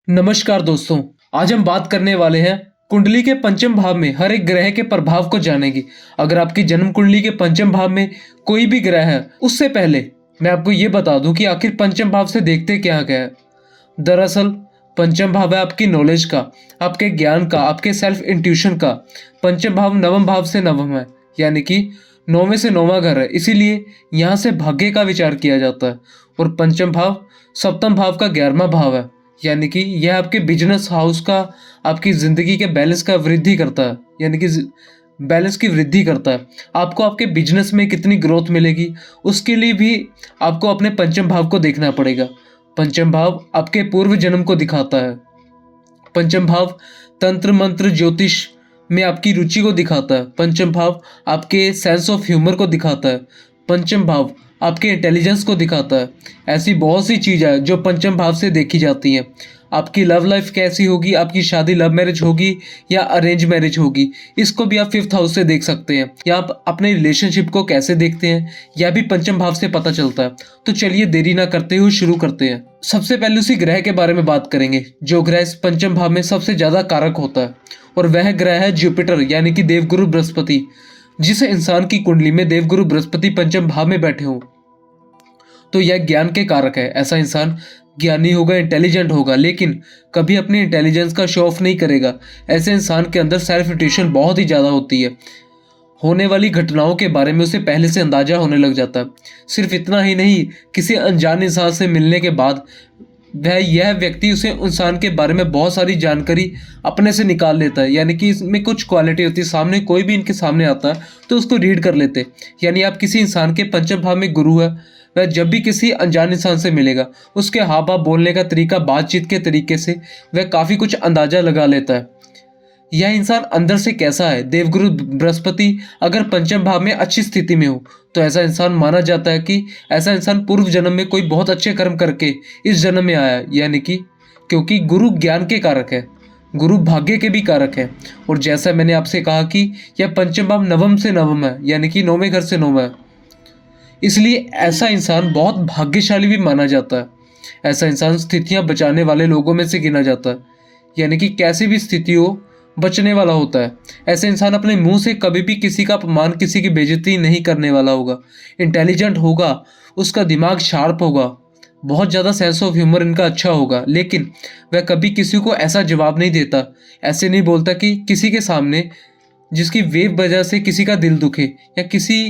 नमस्कार दोस्तों। आज हम बात करने वाले हैं कुंडली के पंचम भाव में हर एक ग्रह के प्रभाव को जानेंगे। अगर आपकी जन्म कुंडली के पंचम भाव में कोई भी ग्रह है, उससे पहले मैं आपको ये बता दूं कि आखिर पंचम भाव से देखते क्या क्या है। दरअसल पंचम भाव है आपकी नॉलेज का, आपके ज्ञान का, आपके सेल्फ इंट्यूशन का। पंचम भाव नवम भाव से नवम है, यानी कि नौवें से नौवां घर है, इसीलिए यहाँ से भाग्य का विचार किया जाता है। और पंचम भाव सप्तम भाव का 11वां भाव है, यानी कि यह आपके बिजनेस हाउस का, आपकी जिंदगी के बैलेंस का वृद्धि करता है, यानी कि बैलेंस की वृद्धि करता है। आपको आपके बिजनेस में कितनी ग्रोथ मिलेगी, उसके लिए भी आपको अपने पंचम भाव को देखना पड़ेगा। पंचम भाव आपके पूर्व जन्म को दिखाता है। पंचम भाव तंत्र मंत्र ज्योतिष में आपकी रुचि को दिखाता है। पंचम भाव आपके सेंस ऑफ ह्यूमर को दिखाता है। पंचम भाव आपके इंटेलिजेंस को दिखाता है। ऐसी बहुत सी चीज़ें हैं जो पंचम भाव से देखी जाती हैं। आपकी लव लाइफ कैसी होगी, आपकी शादी लव मैरिज होगी या अरेंज मैरिज होगी, इसको भी आप फिफ्थ हाउस से देख सकते हैं। या आप अपने रिलेशनशिप को कैसे देखते हैं, यह भी पंचम भाव से पता चलता है। तो चलिए देरी ना करते हुए शुरू करते हैं। सबसे पहले उसी ग्रह के बारे में बात करेंगे जो ग्रह इस पंचम भाव में सबसे ज़्यादा कारक होता है, और वह ग्रह है जुपिटर, यानी कि देवगुरु बृहस्पति। जिस इंसान की कुंडली में देवगुरु बृहस्पति पंचम भाव में बैठे हों तो यह ज्ञान के कारक है। ऐसा इंसान ज्ञानी होगा, इंटेलिजेंट होगा, लेकिन कभी अपनी इंटेलिजेंस का शो ऑफ नहीं करेगा। ऐसे इंसान के अंदर सेल्फ इंट्यूशन बहुत ही ज़्यादा होती है। होने वाली घटनाओं के बारे में उसे पहले से अंदाजा होने लग जाता है। सिर्फ इतना ही नहीं, किसी अनजान इंसान से मिलने के बाद यह व्यक्ति उसे इंसान के बारे में बहुत सारी जानकारी अपने से निकाल लेता है। यानी कि इसमें कुछ क्वालिटी होती है, सामने कोई भी इनके सामने आता है तो उसको रीड कर लेते हैं। यानी आप किसी इंसान के पंचम भाव में गुरु है, वह जब भी किसी अनजान इंसान से मिलेगा, उसके हाव भाव, बोलने का तरीका, बातचीत के तरीके से वह काफ़ी कुछ अंदाजा लगा लेता है यह इंसान अंदर से कैसा है। देवगुरु बृहस्पति अगर पंचम भाव में अच्छी स्थिति में हो तो ऐसा इंसान माना जाता है कि ऐसा इंसान पूर्व जन्म में कोई बहुत अच्छे कर्म करके इस जन्म में आया है। यानी कि क्योंकि गुरु ज्ञान के कारक है, गुरु भाग्य के भी कारक है। और जैसा मैंने आपसे कहा कि यह पंचम भाव नवम से नवम है, यानी कि नौवें घर से नौवां है, इसलिए ऐसा इंसान बहुत भाग्यशाली भी माना जाता है। ऐसा इंसान स्थितियां बचाने वाले लोगों में से गिना जाता है, यानी कि कैसी भी स्थिति हो बचने वाला होता है। ऐसे इंसान अपने मुंह से कभी भी किसी का अपमान, किसी की बेइज्जती नहीं करने वाला होगा। इंटेलिजेंट होगा, उसका दिमाग शार्प होगा, बहुत ज़्यादा सेंस ऑफ ह्यूमर इनका अच्छा होगा, लेकिन वह कभी किसी को ऐसा जवाब नहीं देता, ऐसे नहीं बोलता कि किसी के सामने जिसकी वेव वजह से किसी का दिल दुखे या किसी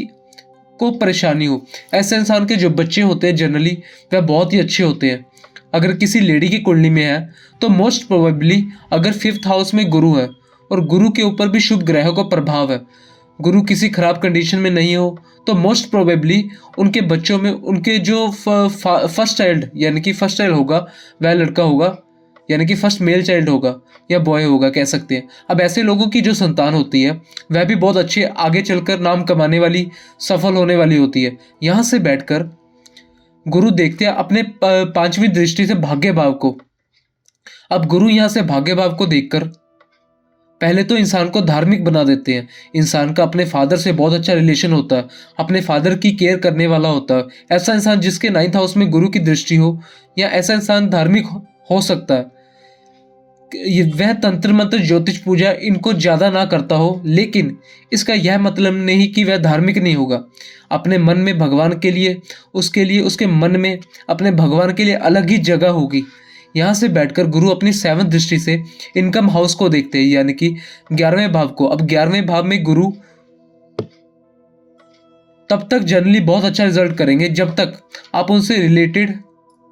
को परेशानी हो। ऐसे इंसान के जो बच्चे होते हैं जनरली वह बहुत ही अच्छे होते हैं। अगर किसी लेडी की कुंडली में है तो मोस्ट प्रोबेबली अगर फिफ्थ हाउस में गुरु है और गुरु के ऊपर भी शुभ ग्रहों का प्रभाव है, गुरु किसी खराब कंडीशन में नहीं हो, तो मोस्ट प्रोबेबली उनके बच्चों में उनके जो फर्स्ट चाइल्ड, यानी कि फर्स्ट चाइल्ड होगा वह लड़का होगा, यानी कि फर्स्ट मेल चाइल्ड होगा या बॉय होगा, कह सकते हैं। अब ऐसे लोगों की जो संतान होती है वह भी बहुत अच्छे, आगे चलकर नाम कमाने वाली, सफल होने वाली होती है। यहाँ से बैठकर गुरु देखते हैं अपने पांचवी दृष्टि से भाग्य भाव को। अब गुरु यहाँ से भाग्य भाव को देखकर पहले तो इंसान को धार्मिक बना देते हैं। इंसान का अपने फादर से बहुत अच्छा रिलेशन होता है, अपने फादर की केयर करने वाला होता है। ऐसा इंसान जिसके 9th हाउस में गुरु की दृष्टि हो, या ऐसा इंसान धार्मिक हो सकता है। वह तंत्र मंत्र ज्योतिष पूजा इनको ज़्यादा ना करता हो, लेकिन इसका यह मतलब नहीं कि वह धार्मिक नहीं होगा। अपने मन में भगवान के लिए, उसके मन में अपने भगवान के लिए अलग ही जगह होगी। यहाँ से बैठकर गुरु अपनी 7th दृष्टि से इनकम हाउस को देखते हैं, यानी कि 11वें भाव को। अब 11वें भाव में गुरु तब तक जनरली बहुत अच्छा रिजल्ट करेंगे जब तक आप उनसे रिलेटेड,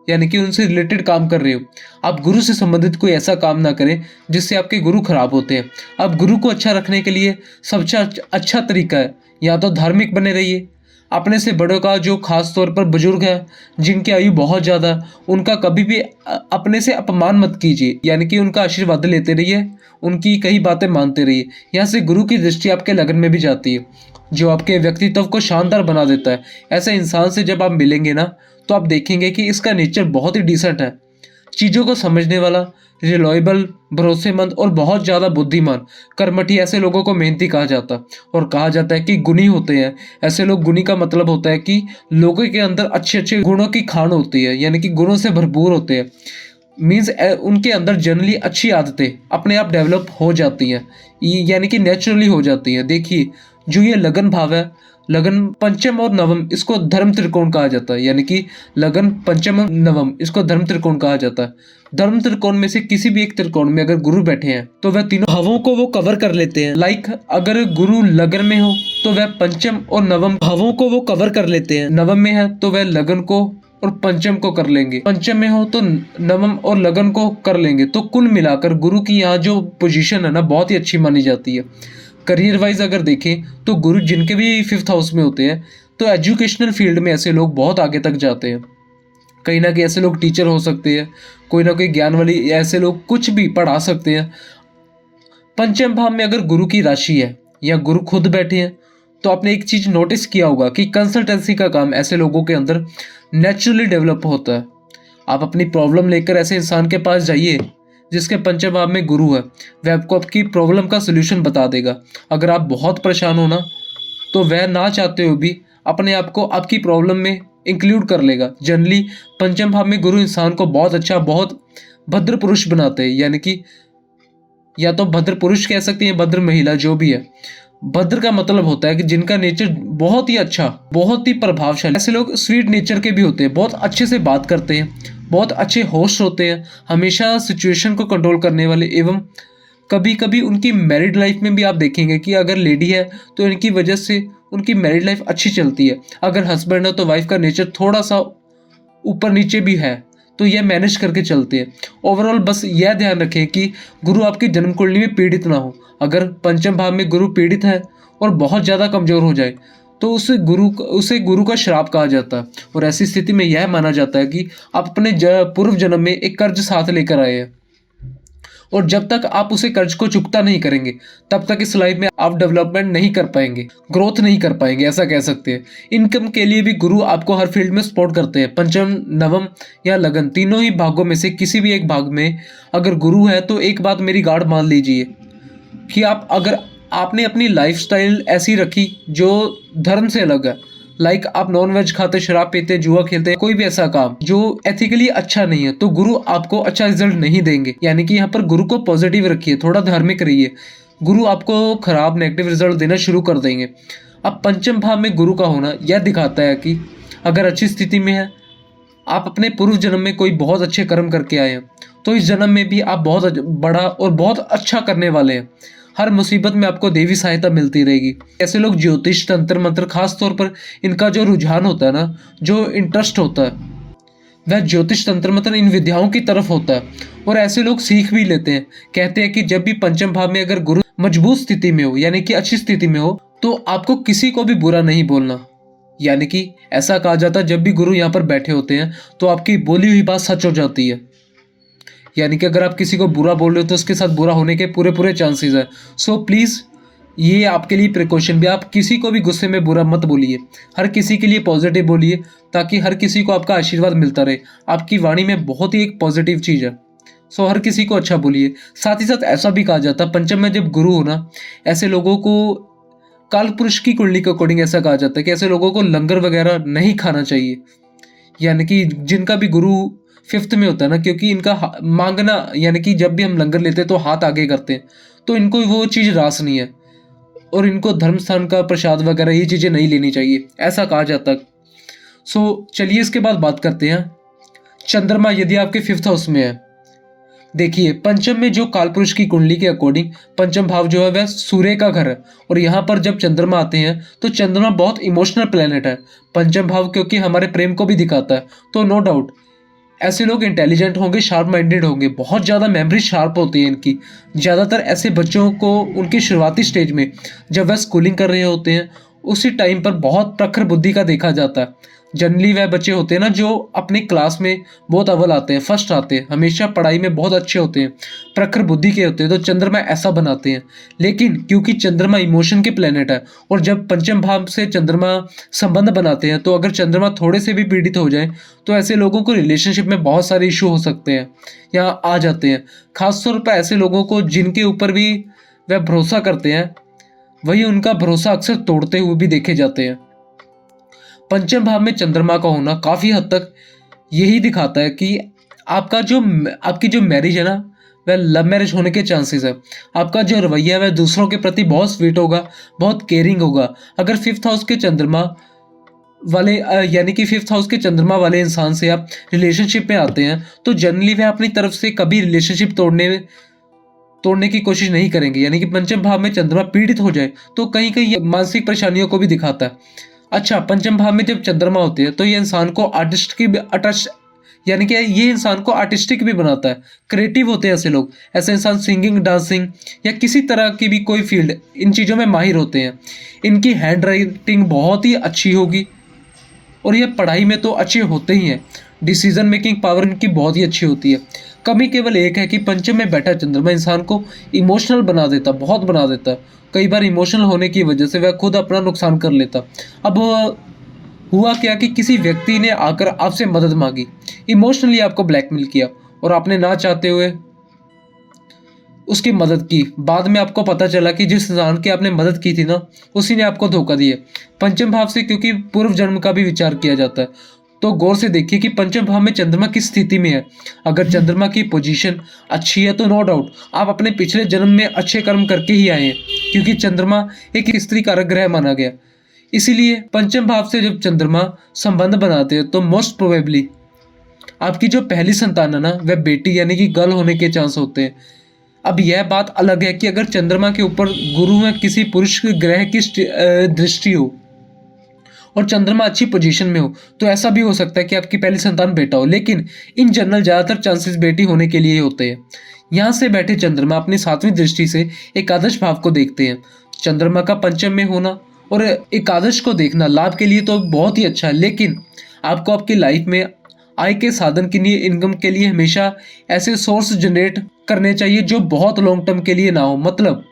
यानी कि उनसे रिलेटेड काम कर रहे हो। आप गुरु से संबंधित कोई ऐसा काम ना करें जिससे आपके गुरु खराब होते हैं। अब गुरु को अच्छा रखने के लिए सबसे अच्छा तरीका है या तो धार्मिक बने रहिए। अपने से बड़ों का, जो खास तौर पर बुजुर्ग है जिनकी आयु बहुत ज़्यादा, उनका कभी भी अपने से अपमान मत कीजिए, यानी कि उनका आशीर्वाद लेते रहिए, उनकी कई बातें मानते रहिए। यहाँ से गुरु की दृष्टि आपके लगन में भी जाती है, जो आपके व्यक्तित्व को शानदार बना देता है। ऐसे इंसान से जब आप मिलेंगे ना तो आप देखेंगे कि इसका नेचर बहुत ही डिसेंट है, चीज़ों को समझने वाला, रिलायबल, भरोसेमंद और बहुत ज़्यादा बुद्धिमान, कर्मठी। ऐसे लोगों को मेहनती कहा जाता है और कहा जाता है कि गुणी होते हैं। ऐसे लोग, गुणी का मतलब होता है कि लोगों के अंदर अच्छे अच्छे गुणों की खान होती है, यानी कि गुणों से भरपूर होते हैं। मीन्स उनके अंदर जनरली अच्छी आदतें अपने आप डेवलप हो जाती हैं, यानी कि नेचुरली हो जाती हैं। देखिए जो ये लगन भाव है, लगन पंचम और नवम, इसको धर्म त्रिकोण कहा जाता है, यानी कि लगन पंचम और नवम, इसको धर्म त्रिकोण कहा जाता है। धर्म त्रिकोण में से किसी भी एक त्रिकोण में अगर गुरु बैठे हैं तो वह तीनों भावों को वो कवर कर लेते हैं। लाइक अगर गुरु लगन में हो तो वह पंचम और नवम भावों को वो कवर कर लेते हैं। नवम में है तो वह लगन को और पंचम को कर लेंगे, पंचम में हो तो नवम और लगन को कर लेंगे। तो कुल मिलाकर गुरु की यहाँ जो पोजीशन है ना, बहुत ही अच्छी मानी जाती है। करियर वाइज अगर देखें तो गुरु जिनके भी 5th हाउस में होते हैं तो एजुकेशनल फील्ड में ऐसे लोग बहुत आगे तक जाते हैं। कहीं ना कहीं ऐसे लोग टीचर हो सकते हैं, कोई ना कोई ज्ञान वाली, ऐसे लोग कुछ भी पढ़ा सकते हैं। पंचम भाव में अगर गुरु की राशि है या गुरु खुद बैठे हैं तो आपने एक चीज नोटिस किया होगा कि कंसल्टेंसी का काम ऐसे लोगों के अंदर नेचुरली डेवलप होता है। आप अपनी प्रॉब्लम लेकर ऐसे इंसान के पास जाइए जिसके पंचम भाव में गुरु है, वह आपको आपकी प्रॉब्लम का सोल्यूशन बता देगा। अगर आप बहुत परेशान हो ना तो वह ना चाहते हुए भी अपने आप को आपकी प्रॉब्लम में इंक्लूड कर लेगा। जनरली पंचम भाव में गुरु इंसान को बहुत अच्छा, बहुत भद्र पुरुष बनाते हैं, यानी कि या तो भद्र पुरुष कह सकते हैं, भद्र महिला, जो भी है। भद्र का मतलब होता है कि जिनका नेचर बहुत ही अच्छा, बहुत ही प्रभावशाली। ऐसे लोग स्वीट नेचर के भी होते हैं, बहुत अच्छे से बात करते हैं, बहुत अच्छे होस्ट होते हैं, हमेशा सिचुएशन को कंट्रोल करने वाले। एवं कभी कभी उनकी मैरिड लाइफ में भी आप देखेंगे कि अगर लेडी है तो इनकी वजह से उनकी मैरिड लाइफ अच्छी चलती है। अगर हस्बैंड है तो वाइफ का नेचर थोड़ा सा ऊपर नीचे भी है तो यह मैनेज करके चलते हैं। ओवरऑल बस यह ध्यान रखें कि गुरु आपकी जन्म कुंडली में पीड़ित ना हो। अगर पंचम भाव में गुरु पीड़ित है और बहुत ज़्यादा कमजोर हो जाए तो उसे गुरु का श्राप कहा जाता है। और ऐसी स्थिति में यह माना जाता है कि आप अपने पूर्व जन्म में एक कर्ज साथ लेकर आए हैं और जब तक आप उसे कर्ज को चुकता नहीं करेंगे तब तक इस लाइफ में आप डेवलपमेंट नहीं कर पाएंगे, ग्रोथ नहीं कर पाएंगे, ऐसा कह सकते हैं। इनकम के लिए भी गुरु आपको हर फील्ड में सपोर्ट करते हैं। पंचम, नवम या लगन, तीनों ही भागों में से किसी भी एक भाग में अगर गुरु है तो एक बात मेरी गाढ़ मान लीजिए कि अगर आपने अपनी लाइफस्टाइल ऐसी रखी जो धर्म से अलग है, लाइक आप नॉन वेज खाते, शराब पीते, जुआ खेलते, कोई भी ऐसा काम जो एथिकली अच्छा नहीं है, तो गुरु आपको अच्छा रिजल्ट नहीं देंगे। यानी कि यहाँ पर गुरु को पॉजिटिव रखिए, थोड़ा धार्मिक रहिए, गुरु आपको खराब नेगेटिव रिजल्ट देना शुरू कर देंगे। अब पंचम भाव में गुरु का होना यह दिखाता है कि अगर अच्छी स्थिति में है, आप अपने पूर्व जन्म में कोई बहुत अच्छे कर्म करके आए हैं तो इस जन्म में भी आप बहुत बड़ा और बहुत अच्छा करने वाले हैं। हर मुसीबत में आपको देवी सहायता मिलती रहेगी। ऐसे लोग ज्योतिष, तंत्र मंत्र, खास तौर पर इनका जो रुझान होता है ना, जो इंटरेस्ट होता है, वह ज्योतिष, तंत्र मंत्र, इन विद्याओं की तरफ होता है। और ऐसे लोग सीख भी लेते हैं। कहते हैं कि जब भी पंचम भाव में अगर गुरु मजबूत स्थिति में हो, यानी कि अच्छी स्थिति में हो, तो आपको किसी को भी बुरा नहीं बोलना। यानी कि ऐसा कहा जाता है जब भी गुरु यहाँ पर बैठे होते हैं तो आपकी बोली हुई बात सच हो जाती है। यानी कि अगर आप किसी को बुरा बोल रहे हो तो उसके साथ बुरा होने के पूरे चांसेस है। सो प्लीज़ ये आपके लिए प्रिकॉशन भी, आप किसी को भी गुस्से में बुरा मत बोलिए, हर किसी के लिए पॉजिटिव बोलिए ताकि हर किसी को आपका आशीर्वाद मिलता रहे। आपकी वाणी में बहुत ही एक पॉजिटिव चीज़ है। सो हर किसी को अच्छा बोलिए। साथ ही साथ ऐसा भी कहा जाता है पंचम में जब गुरु हो ना, ऐसे लोगों को काल पुरुष की कुंडली के अकॉर्डिंग ऐसा कहा जाता है कि ऐसे लोगों को लंगर वगैरह नहीं खाना चाहिए। यानी कि जिनका भी गुरु 5th में होता है ना, क्योंकि इनका मांगना, यानी कि जब भी हम लंगर लेते हैं तो हाथ आगे करते हैं, तो इनको वो चीज़ रास नहीं है और इनको धर्म स्थान का प्रसाद वगैरह ये चीज़ें नहीं लेनी चाहिए, ऐसा कहा जाता है। सो चलिए इसके बाद बात करते हैं चंद्रमा यदि आपके 5th हाउस में है। देखिए पंचम में जो कालपुरुष की कुंडली के अकॉर्डिंग पंचम भाव जो है वह सूर्य का घर है और यहाँ पर जब चंद्रमा आते हैं तो चंद्रमा बहुत इमोशनल प्लेनेट है। पंचम भाव क्योंकि हमारे प्रेम को भी दिखाता है, तो नो डाउट ऐसे लोग इंटेलिजेंट होंगे, शार्प माइंडेड होंगे, बहुत ज़्यादा मेमोरी शार्प होती है इनकी। ज़्यादातर ऐसे बच्चों को उनकी शुरुआती स्टेज में जब वह स्कूलिंग कर रहे होते हैं उसी टाइम पर बहुत प्रखर बुद्धि का देखा जाता है। जनरली वह बच्चे होते हैं ना जो अपनी क्लास में बहुत अव्वल आते हैं, फर्स्ट आते हैं, हमेशा पढ़ाई में बहुत अच्छे होते हैं, प्रखर बुद्धि के होते हैं, तो चंद्रमा ऐसा बनाते हैं। लेकिन क्योंकि चंद्रमा इमोशन के प्लेनेट है और जब पंचम भाव से चंद्रमा संबंध बनाते हैं तो अगर चंद्रमा थोड़े से भी पीड़ित हो जाए तो ऐसे लोगों को रिलेशनशिप में बहुत सारे इशू हो सकते हैं या आ जाते हैं। खासतौर पर ऐसे लोगों को जिनके ऊपर भी वह भरोसा करते हैं वही उनका भरोसा अक्सर तोड़ते हुए भी देखे जाते हैं। पंचम भाव में चंद्रमा का होना काफ़ी हद तक यही दिखाता है कि आपकी जो मैरिज है ना, वह लव मैरिज होने के चांसेस है। आपका जो रवैया है वह दूसरों के प्रति बहुत स्वीट होगा, बहुत केयरिंग होगा। अगर फिफ्थ हाउस के चंद्रमा वाले यानी कि फिफ्थ हाउस के चंद्रमा वाले इंसान से आप रिलेशनशिप में आते हैं तो जनरली वह अपनी तरफ से कभी रिलेशनशिप तोड़ने की कोशिश नहीं करेंगे। यानी कि पंचम भाव में चंद्रमा पीड़ित हो जाए तो कहीं कहीं ये मानसिक परेशानियों को भी दिखाता है। अच्छा, पंचम भाव में जब चंद्रमा होते हैं तो ये इंसान को आर्टिस्टिक भी बनाता है। क्रिएटिव होते हैं ऐसे लोग। ऐसे इंसान सिंगिंग, डांसिंग या किसी तरह की भी कोई फील्ड, इन चीज़ों में माहिर होते हैं। इनकी हैंड राइटिंग बहुत ही अच्छी होगी और ये पढ़ाई में तो अच्छे होते ही हैं। डिसीजन मेकिंग पावर इनकी बहुत ही अच्छी होती है। कमी केवल एक है कि पंचम में बैठा चंद्रमा इंसान को इमोशनल बना देता, बहुत बना देता। कई बार इमोशनल होने की वजह से वह खुद अपना नुकसान कर लेता। अब हुआ क्या कि किसी व्यक्ति ने आकर आपसे मदद मांगी, इमोशनली आपको ब्लैकमेल किया और आपने ना चाहते हुए उसकी मदद की। बाद में आपको पता चला कि जिस इंसान की आपने मदद की थी ना, उसी ने आपको धोखा दिया। पंचम भाव से क्योंकि पूर्व जन्म का भी विचार किया जाता है, तो गौर से देखिए कि पंचम भाव में चंद्रमा किस स्थिति में है। अगर चंद्रमा की पोजीशन अच्छी है तो नो डाउट आप अपने पिछले जन्म में अच्छे कर्म करके ही आए हैं, क्योंकि चंद्रमा एक स्त्री कारक ग्रह माना गया। इसीलिए पंचम भाव से जब चंद्रमा संबंध बनाते हैं तो मोस्ट प्रोबेबली आपकी जो पहली संतान है ना, वह बेटी यानी कि गर्ल होने के चांस होते हैं। अब यह बात अलग है कि अगर चंद्रमा के ऊपर गुरु में किसी पुरुष ग्रह की दृष्टि हो और चंद्रमा अच्छी पोजीशन में हो तो ऐसा भी हो सकता है कि आपकी पहली संतान बेटा हो, लेकिन इन जनरल ज़्यादातर चांसेस बेटी होने के लिए होते हैं। यहाँ से बैठे चंद्रमा अपनी 7वीं दृष्टि से एकादश भाव को देखते हैं। चंद्रमा का पंचम में होना और एकादश को देखना लाभ के लिए तो बहुत ही अच्छा है, लेकिन आपको आपकी लाइफ में आय के साधन के लिए, इनकम के लिए हमेशा ऐसे सोर्स जनरेट करने चाहिए जो बहुत लॉन्ग टर्म के लिए ना हो। मतलब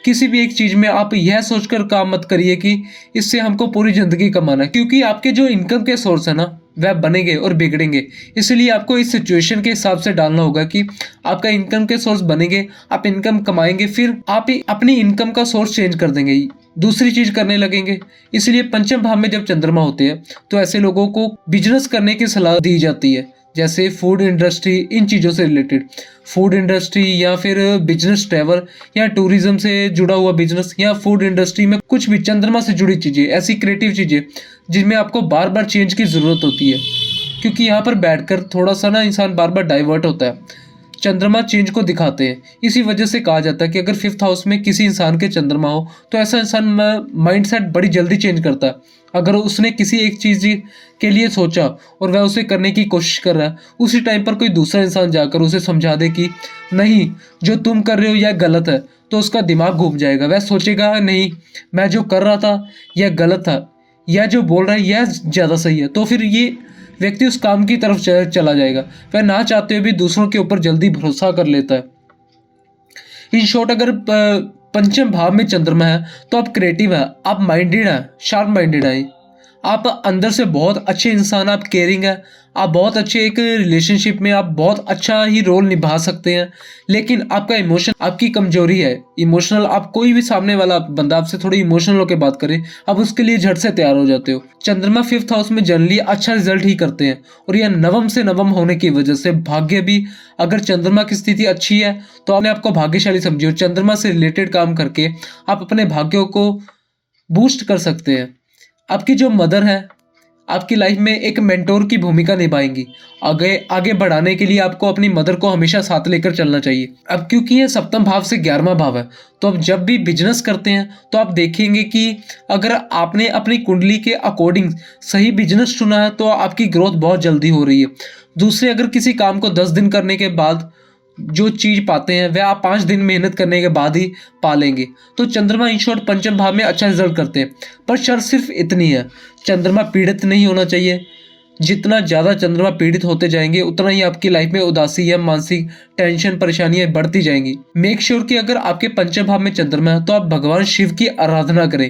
किसी भी एक चीज़ में आप यह सोचकर काम मत करिए कि इससे हमको पूरी ज़िंदगी कमाना है, क्योंकि आपके जो इनकम के सोर्स है ना, वह बनेंगे और बिगड़ेंगे। इसलिए आपको इस सिचुएशन के हिसाब से डालना होगा कि आपका इनकम के सोर्स बनेंगे, आप इनकम कमाएंगे, फिर आप अपनी इनकम का सोर्स चेंज कर देंगे, दूसरी चीज़ करने लगेंगे। इसलिए पंचम भाव में जब चंद्रमा होते हैं तो ऐसे लोगों को बिजनेस करने की सलाह दी जाती है, जैसे फूड इंडस्ट्री, इन चीज़ों से रिलेटेड फूड इंडस्ट्री या फिर बिजनेस, ट्रैवल या टूरिज्म से जुड़ा हुआ बिजनेस, या फूड इंडस्ट्री में कुछ भी चंद्रमा से जुड़ी चीज़ें, ऐसी क्रिएटिव चीज़ें जिनमें आपको बार बार चेंज की ज़रूरत होती है, क्योंकि यहाँ पर बैठकर थोड़ा सा ना इंसान बार बार डाइवर्ट होता है। चंद्रमा चेंज को दिखाते हैं। इसी वजह से कहा जाता है कि अगर फिफ्थ हाउस में किसी इंसान के चंद्रमा हो तो ऐसा इंसान माइंडसेट बड़ी जल्दी चेंज करता है। अगर उसने किसी एक चीज़ के लिए सोचा और वह उसे करने की कोशिश कर रहा है, उसी टाइम पर कोई दूसरा इंसान जाकर उसे समझा दे कि नहीं, जो तुम कर रहे हो यह गलत है, तो उसका दिमाग घूम जाएगा। वह सोचेगा नहीं, मैं जो कर रहा था यह गलत था, यह जो बोल रहा है यह ज़्यादा सही है, तो फिर ये व्यक्ति उस काम की तरफ चला जाएगा। वह ना चाहते हुए भी दूसरों के ऊपर जल्दी भरोसा कर लेता है। इन शॉर्ट, अगर पंचम भाव में चंद्रमा है तो आप क्रिएटिव है, आप माइंडेड है, शार्प माइंडेड है, आप अंदर से बहुत अच्छे इंसान, आप केयरिंग है, आप बहुत अच्छे एक रिलेशनशिप में आप बहुत अच्छा ही रोल निभा सकते हैं। लेकिन आपका इमोशन आपकी कमजोरी है। इमोशनल, आप कोई भी सामने वाला बंदा आपसे थोड़ी इमोशनल होकर बात करे, आप उसके लिए झट से तैयार हो जाते हो। चंद्रमा फिफ्थ हाउस में जनरली अच्छा रिजल्ट ही करते हैं, और यह नवम से नवम होने की वजह से भाग्य भी, अगर चंद्रमा की स्थिति अच्छी है तो आपने आपको भाग्यशाली समझिए। चंद्रमा से रिलेटेड काम करके आप अपने भाग्यों को बूस्ट कर सकते हैं। आपकी जो मदर है आपकी लाइफ में एक मेंटोर की भूमिका निभाएंगी। आगे आगे बढ़ाने के लिए आपको अपनी मदर को हमेशा साथ लेकर चलना चाहिए। अब क्योंकि ये सप्तम भाव से 11वां भाव है, तो अब जब भी बिजनेस करते हैं तो आप देखेंगे कि अगर आपने अपनी कुंडली के अकॉर्डिंग सही बिजनेस चुना है तो आपकी ग्रोथ बहुत जल्दी हो रही है। दूसरे, अगर किसी काम को 10 दिन करने के बाद जो चीज पाते हैं वह आप 5 दिन मेहनत करने के बाद ही पा लेंगे। तो चंद्रमा इन शॉर्ट पंचम भाव में अच्छा रिजल्ट करते हैं, पर शर्त सिर्फ इतनी है, चंद्रमा पीड़ित नहीं होना चाहिए। जितना ज़्यादा चंद्रमा पीड़ित होते जाएंगे उतना ही आपकी लाइफ में उदासी या मानसिक टेंशन, परेशानियां बढ़ती जाएंगी। मेक श्योर कि अगर आपके पंचम भाव में चंद्रमा है तो आप भगवान शिव की आराधना करें,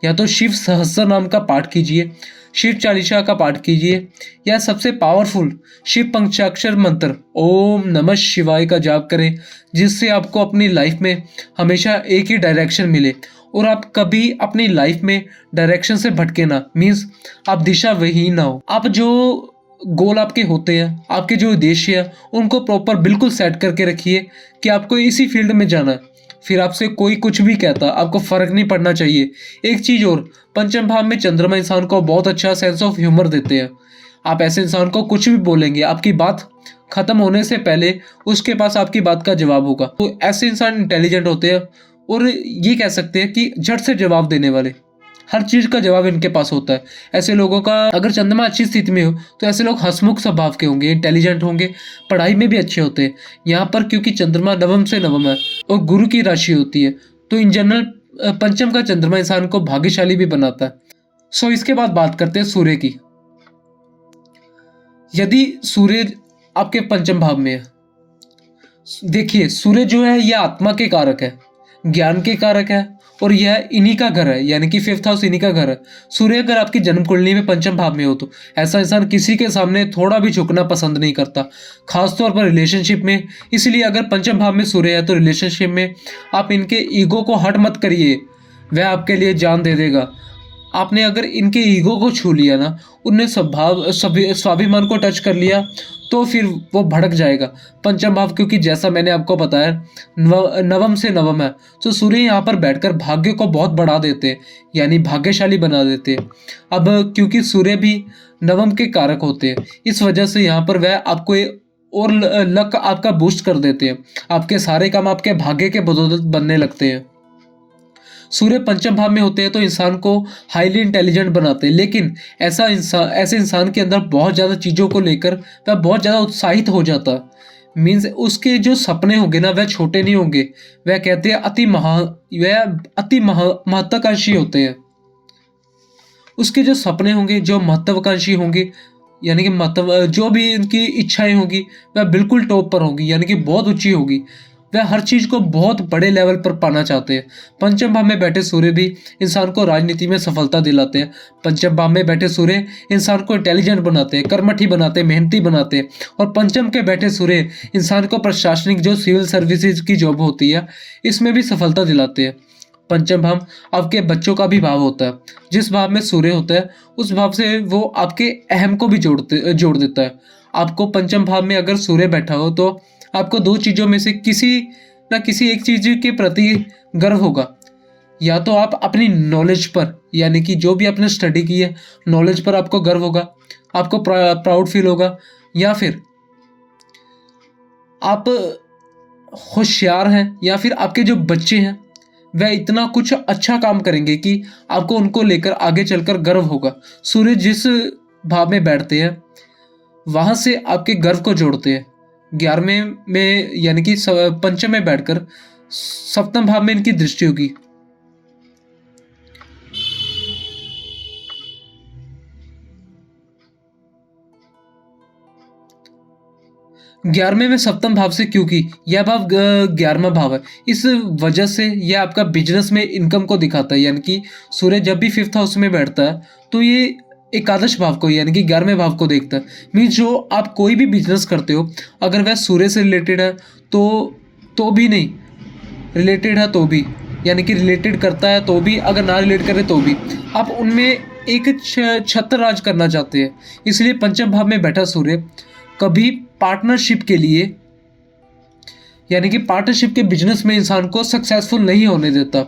या तो शिव सहस्त्र नाम का पाठ कीजिए, शिव चालीसा का पाठ कीजिए, या सबसे पावरफुल शिव पंचाक्षर मंत्र ओम नमः शिवाय का जाप करें, जिससे आपको अपनी लाइफ में हमेशा एक ही डायरेक्शन मिले और आप कभी अपनी लाइफ में डायरेक्शन से भटके ना, मीन्स आप दिशा विहीन ना हो। आप जो गोल आपके होते हैं, आपके जो उद्देश्य है उनको प्रॉपर बिल्कुल सेट करके रखिए कि आपको इसी फील्ड में जाना है। फिर आपसे कोई कुछ भी कहता, आपको फर्क नहीं पड़ना चाहिए। एक चीज और, पंचम भाव में चंद्रमा इंसान को बहुत अच्छा सेंस ऑफ ह्यूमर देते हैं। आप ऐसे इंसान को कुछ भी बोलेंगे, आपकी बात खत्म होने से पहले उसके पास आपकी बात का जवाब होगा। तो ऐसे इंसान इंटेलिजेंट होते हैं और ये कह सकते हैं कि झट से जवाब देने वाले, हर चीज का जवाब इनके पास होता है। ऐसे लोगों का अगर चंद्रमा अच्छी स्थिति में हो तो ऐसे लोग हंसमुख स्वभाव के होंगे, इंटेलिजेंट होंगे, पढ़ाई में भी अच्छे होते हैं। यहाँ पर क्योंकि चंद्रमा नवम से नवम है और गुरु की राशि होती है, तो इन जनरल पंचम का चंद्रमा इंसान को भाग्यशाली भी बनाता है। सो इसके बाद बात करते हैं सूर्य की। यदि सूर्य आपके पंचम भाव में है, देखिए सूर्य जो है यह आत्मा के कारक है, ज्ञान के कारक है और यह इन्हीं का घर है, यानी कि फिफ्थ हाउस इन्हीं का घर है। सूर्य अगर आपकी जन्म कुंडली में पंचम भाव में हो तो ऐसा इंसान किसी के सामने थोड़ा भी झुकना पसंद नहीं करता, खासतौर पर रिलेशनशिप में। इसलिए अगर पंचम भाव में सूर्य है तो रिलेशनशिप में आप इनके ईगो को हट मत करिए, वह आपके लिए जान दे देगा। आपने अगर इनके ईगो को छू लिया ना, उनने स्वाभिमान को टच कर लिया, तो फिर वो भड़क जाएगा। पंचम भाव क्योंकि जैसा मैंने आपको बताया नवम से नवम है, तो सूर्य यहाँ पर बैठकर भाग्य को बहुत बढ़ा देते हैं, यानी भाग्यशाली बना देते हैं। अब क्योंकि सूर्य भी नवम के कारक होते हैं, इस वजह से यहाँ पर वह आपको और लक आपका बूस्ट कर देते हैं। आपके सारे काम आपके भाग्य के बदौलत बनने लगते हैं। सूर्य पंचम भाव में होते हैं तो इंसान को हाईली इंटेलिजेंट बनाते हैं, लेकिन ऐसे इंसान के अंदर बहुत ज़्यादा चीज़ों को लेकर वह बहुत ज़्यादा उत्साहित हो जाता है। मीन्स उसके जो सपने होंगे ना, वह छोटे नहीं होंगे, वह कहते हैं अति महत्वाकांक्षी होते हैं। उसके जो सपने होंगे जो महत्वाकांक्षी होंगे, यानी कि जो भी इनकी इच्छाएं होंगी वह बिल्कुल टॉप पर होंगी, यानी कि बहुत ऊंची होगी। वह हर चीज को बहुत बड़े लेवल पर पाना चाहते हैं। पंचम भाव में बैठे सूर्य भी इंसान को राजनीति में सफलता दिलाते हैं। पंचम भाव में बैठे सूर्य इंसान को इंटेलिजेंट बनाते हैं, कर्मठी बनाते हैं, मेहनती बनाते हैं। और पंचम के बैठे सूर्य इंसान को प्रशासनिक जो सिविल सर्विसेज की जॉब होती है इसमें भी सफलता दिलाते हैं। पंचम भाव आपके बच्चों का भी भाव होता है। जिस भाव में सूर्य होता है उस भाव से वो आपके अहम को भी जोड़ देता है। आपको पंचम भाव में अगर सूर्य बैठा हो तो आपको दो चीजों में से किसी ना किसी एक चीज के प्रति गर्व होगा। या तो आप अपनी नॉलेज पर, यानी कि जो भी आपने स्टडी की है नॉलेज पर आपको गर्व होगा, आपको प्राउड फील होगा, या फिर आप होशियार हैं, या फिर आपके जो बच्चे हैं वह इतना कुछ अच्छा काम करेंगे कि आपको उनको लेकर आगे चलकर गर्व होगा। सूर्य जिस भाव में बैठते हैं वहां से आपके गर्व को जोड़ते हैं। 11वें में यानी कि पंचम में बैठकर सप्तम भाव में इनकी दृष्टि होगी। ग्यारहवें में सप्तम भाव से, क्योंकि यह भाव 11वां भाव है, इस वजह से यह आपका बिजनेस में इनकम को दिखाता है। यानी कि सूर्य जब भी फिफ्थ हाउस में बैठता है तो ये एकादश भाव को यानी कि 11वें भाव को देखता है। मीन्स जो आप कोई भी बिजनेस करते हो अगर वह सूर्य से रिलेटेड है तो भी नहीं, रिलेटेड है तो भी, यानी कि रिलेटेड करता है तो भी, अगर ना रिलेट करे तो भी, आप उनमें एक छत्र राज करना चाहते हैं। इसलिए पंचम भाव में बैठा सूर्य कभी पार्टनरशिप के लिए, यानी कि पार्टनरशिप के बिजनेस में इंसान को सक्सेसफुल नहीं होने देता।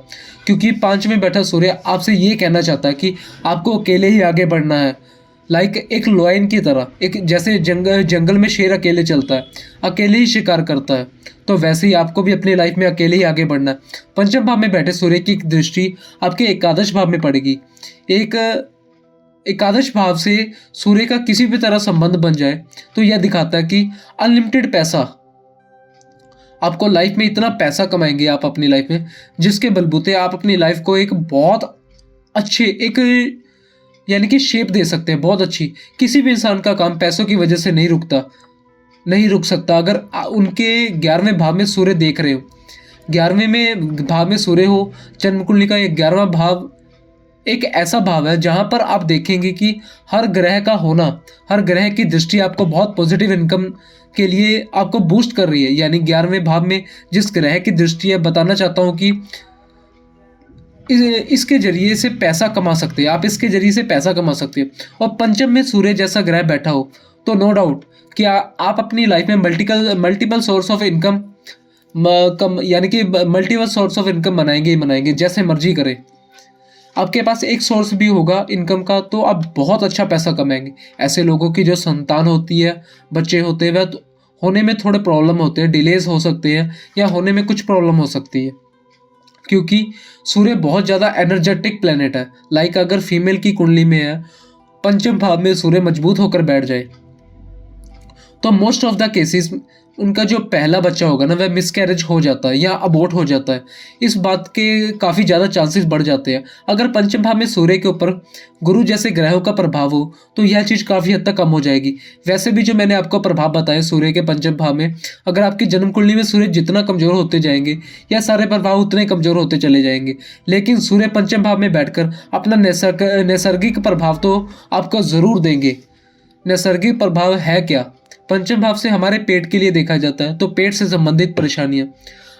क्योंकि 5 में बैठा सूर्य आपसे ये कहना चाहता है कि आपको अकेले ही आगे बढ़ना है। लाइक एक लायन की तरह, एक जैसे जंगल में शेर अकेले चलता है, अकेले ही शिकार करता है, तो वैसे ही आपको भी अपनी लाइफ में अकेले ही आगे बढ़ना है। पंचम भाव में बैठे सूर्य की दृष्टि आपके एकादश भाव में पड़ेगी। एकादश भाव से सूर्य का किसी भी तरह संबंध बन जाए तो यह दिखाता है कि अनलिमिटेड पैसा, आपको लाइफ में इतना पैसा कमाएंगे आप अपनी लाइफ में जिसके बलबूते आप अपनी लाइफ को एक बहुत अच्छे यानी कि शेप दे सकते हैं, बहुत अच्छी। किसी भी इंसान का काम पैसों की वजह से नहीं रुक सकता। अगर उनके 11वें भाव में सूर्य देख रहे हो, 11वें में भाव में सूर्य हो, जन्म कुंडली का 11वां भाव एक ऐसा भाव है जहां पर आप देखेंगे कि हर ग्रह का होना, हर ग्रह की दृष्टि आपको बहुत पॉजिटिव इनकम के लिए आपको बूस्ट कर रही है। यानी 11वें भाव में जिस ग्रह की दृष्टि है, बताना चाहता हूं कि इसके जरिए से पैसा कमा सकते हैं आप, इसके जरिए से पैसा कमा सकते हैं। और पंचम में सूर्य जैसा ग्रह बैठा हो तो नो डाउट कि आप अपनी लाइफ में मल्टीपल सोर्स ऑफ इनकम यानी कि मल्टीपल सोर्स ऑफ इनकम बनाएंगे ही बनाएंगे, जैसे मर्जी करें। आपके पास एक सोर्स भी होगा इनकम का तो आप बहुत अच्छा पैसा कमाएंगे। ऐसे लोगों की जो संतान होती है, बच्चे होते हैं, वह होने में थोड़े प्रॉब्लम होते हैं, डिलेज हो सकते हैं या होने में कुछ प्रॉब्लम हो सकती है, क्योंकि सूर्य बहुत ज़्यादा एनर्जेटिक प्लेनेट है। लाइक अगर फीमेल की कुंडली में है, पंचम भाव में सूर्य मजबूत होकर बैठ जाए तो मोस्ट ऑफ द केसेस उनका जो पहला बच्चा होगा ना, वह मिसकैरेज हो जाता है या अबॉर्ट हो जाता है। इस बात के काफ़ी ज़्यादा चांसेस बढ़ जाते हैं। अगर पंचम भाव में सूर्य के ऊपर गुरु जैसे ग्रहों का प्रभाव हो तो यह चीज़ काफ़ी हद तक कम हो जाएगी। वैसे भी जो मैंने आपको प्रभाव बताए सूर्य के पंचम भाव में, अगर आपकी जन्म कुंडली में सूर्य जितना कमज़ोर होते जाएंगे या सारे प्रभाव उतने कमज़ोर होते चले जाएंगे, लेकिन सूर्य पंचम भाव में बैठकर अपना नैसर्गिक प्रभाव तो आपको ज़रूर देंगे। नैसर्गिक प्रभाव है क्या? पंचम भाव से हमारे पेट के लिए देखा जाता है, तो पेट से संबंधित परेशानियां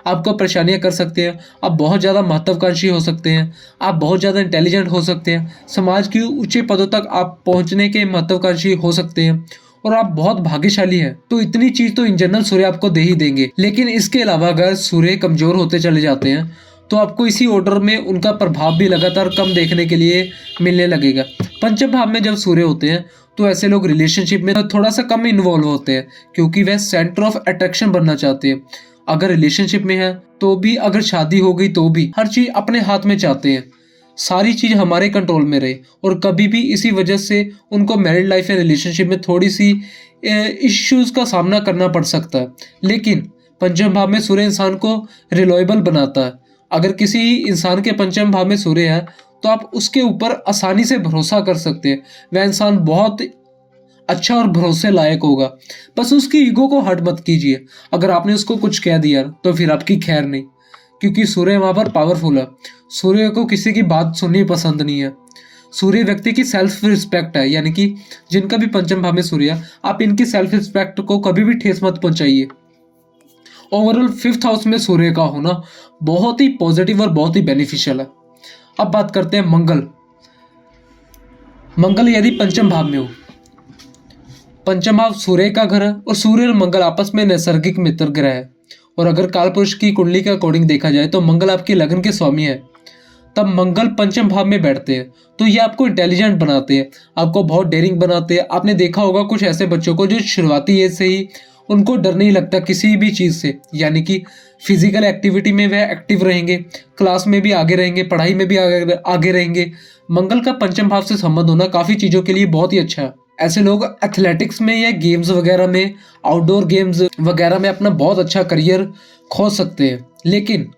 आपको परेशानियां कर सकते हैं। आप बहुत ज़्यादा महत्वाकांक्षी हो सकते हैं, आप बहुत ज़्यादा इंटेलिजेंट हो सकते हैं, समाज की ऊंचे पदों तक आप पहुंचने के महत्वाकांक्षी हो सकते हैं और आप बहुत भाग्यशाली हैं। तो इतनी चीज़ तो इन जनरल सूर्य आपको दे ही देंगे। लेकिन इसके अलावा अगर सूर्य कमज़ोर होते चले जाते हैं तो आपको इसी ऑर्डर में उनका प्रभाव भी लगातार कम देखने के लिए मिलने लगेगा। पंचम भाव में जब सूर्य होते हैं तो ऐसे लोग रिलेशनशिप में थोड़ा सा कम इन्वॉल्व होते हैं, क्योंकि वह सेंटर ऑफ अट्रैक्शन बनना चाहते हैं। अगर रिलेशनशिप में है तो भी, अगर शादी हो गई तो भी, हर चीज़ अपने हाथ में चाहते हैं, सारी चीज़ हमारे कंट्रोल में रहे। और कभी भी इसी वजह से उनको मैरिड लाइफ या रिलेशनशिप में थोड़ी सी इश्यूज़ का सामना करना पड़ सकता है। लेकिन पंचम भाव में सूर्य इंसान को रिलायबल बनाता है। अगर किसी इंसान के पंचम भाव में सूर्य है तो आप उसके ऊपर आसानी से भरोसा कर सकते हैं। वह इंसान बहुत अच्छा और भरोसे लायक होगा। बस उसकी ईगो को हर्ट मत कीजिए। अगर आपने उसको कुछ कह दिया तो फिर आपकी खैर नहीं, क्योंकि सूर्य वहाँ पर पावरफुल है। सूर्य को किसी की बात सुननी पसंद नहीं है। सूर्य व्यक्ति की सेल्फ रिस्पेक्ट है, यानी कि जिनका भी पंचम भाव में सूर्य है, आप इनकी सेल्फ रिस्पेक्ट को कभी भी ठेस मत पहुंचाइए। ओवरऑल 5th हाउस में सूर्य का होना बहुत ही पॉजिटिव और बहुत ही बेनिफिशियल है। अब बात करते हैं मंगल। मंगल यदि पंचम भाव में हो, पंचम भाव सूर्य का घर है और सूर्य और मंगल आपस में नैसर्गिक मित्र ग्रह है। और अगर कालपुरुष की कुंडली के अकॉर्डिंग देखा जाए तो मंगल आपकी लगन के स्वामी है। तब मंगल पंचम भाव में बैठते हैं तो ये आपको इंटेलिजेंट बनाते हैं, आपको बहुत डेयरिंग बनाते हैं। आपने देखा होगा कुछ ऐसे बच्चों को जो शुरुआती एज से ही उनको डर नहीं लगता किसी भी चीज़ से, यानी कि फिजिकल एक्टिविटी में वह एक्टिव रहेंगे, क्लास में भी आगे रहेंगे, पढ़ाई में भी आगे रहेंगे। मंगल का पंचम भाव से संबंध होना काफ़ी चीज़ों के लिए बहुत ही अच्छा है। ऐसे लोग एथलेटिक्स में या गेम्स वगैरह में, आउटडोर गेम्स वगैरह में अपना बहुत अच्छा करियर खोज सकते हैं। लेकिन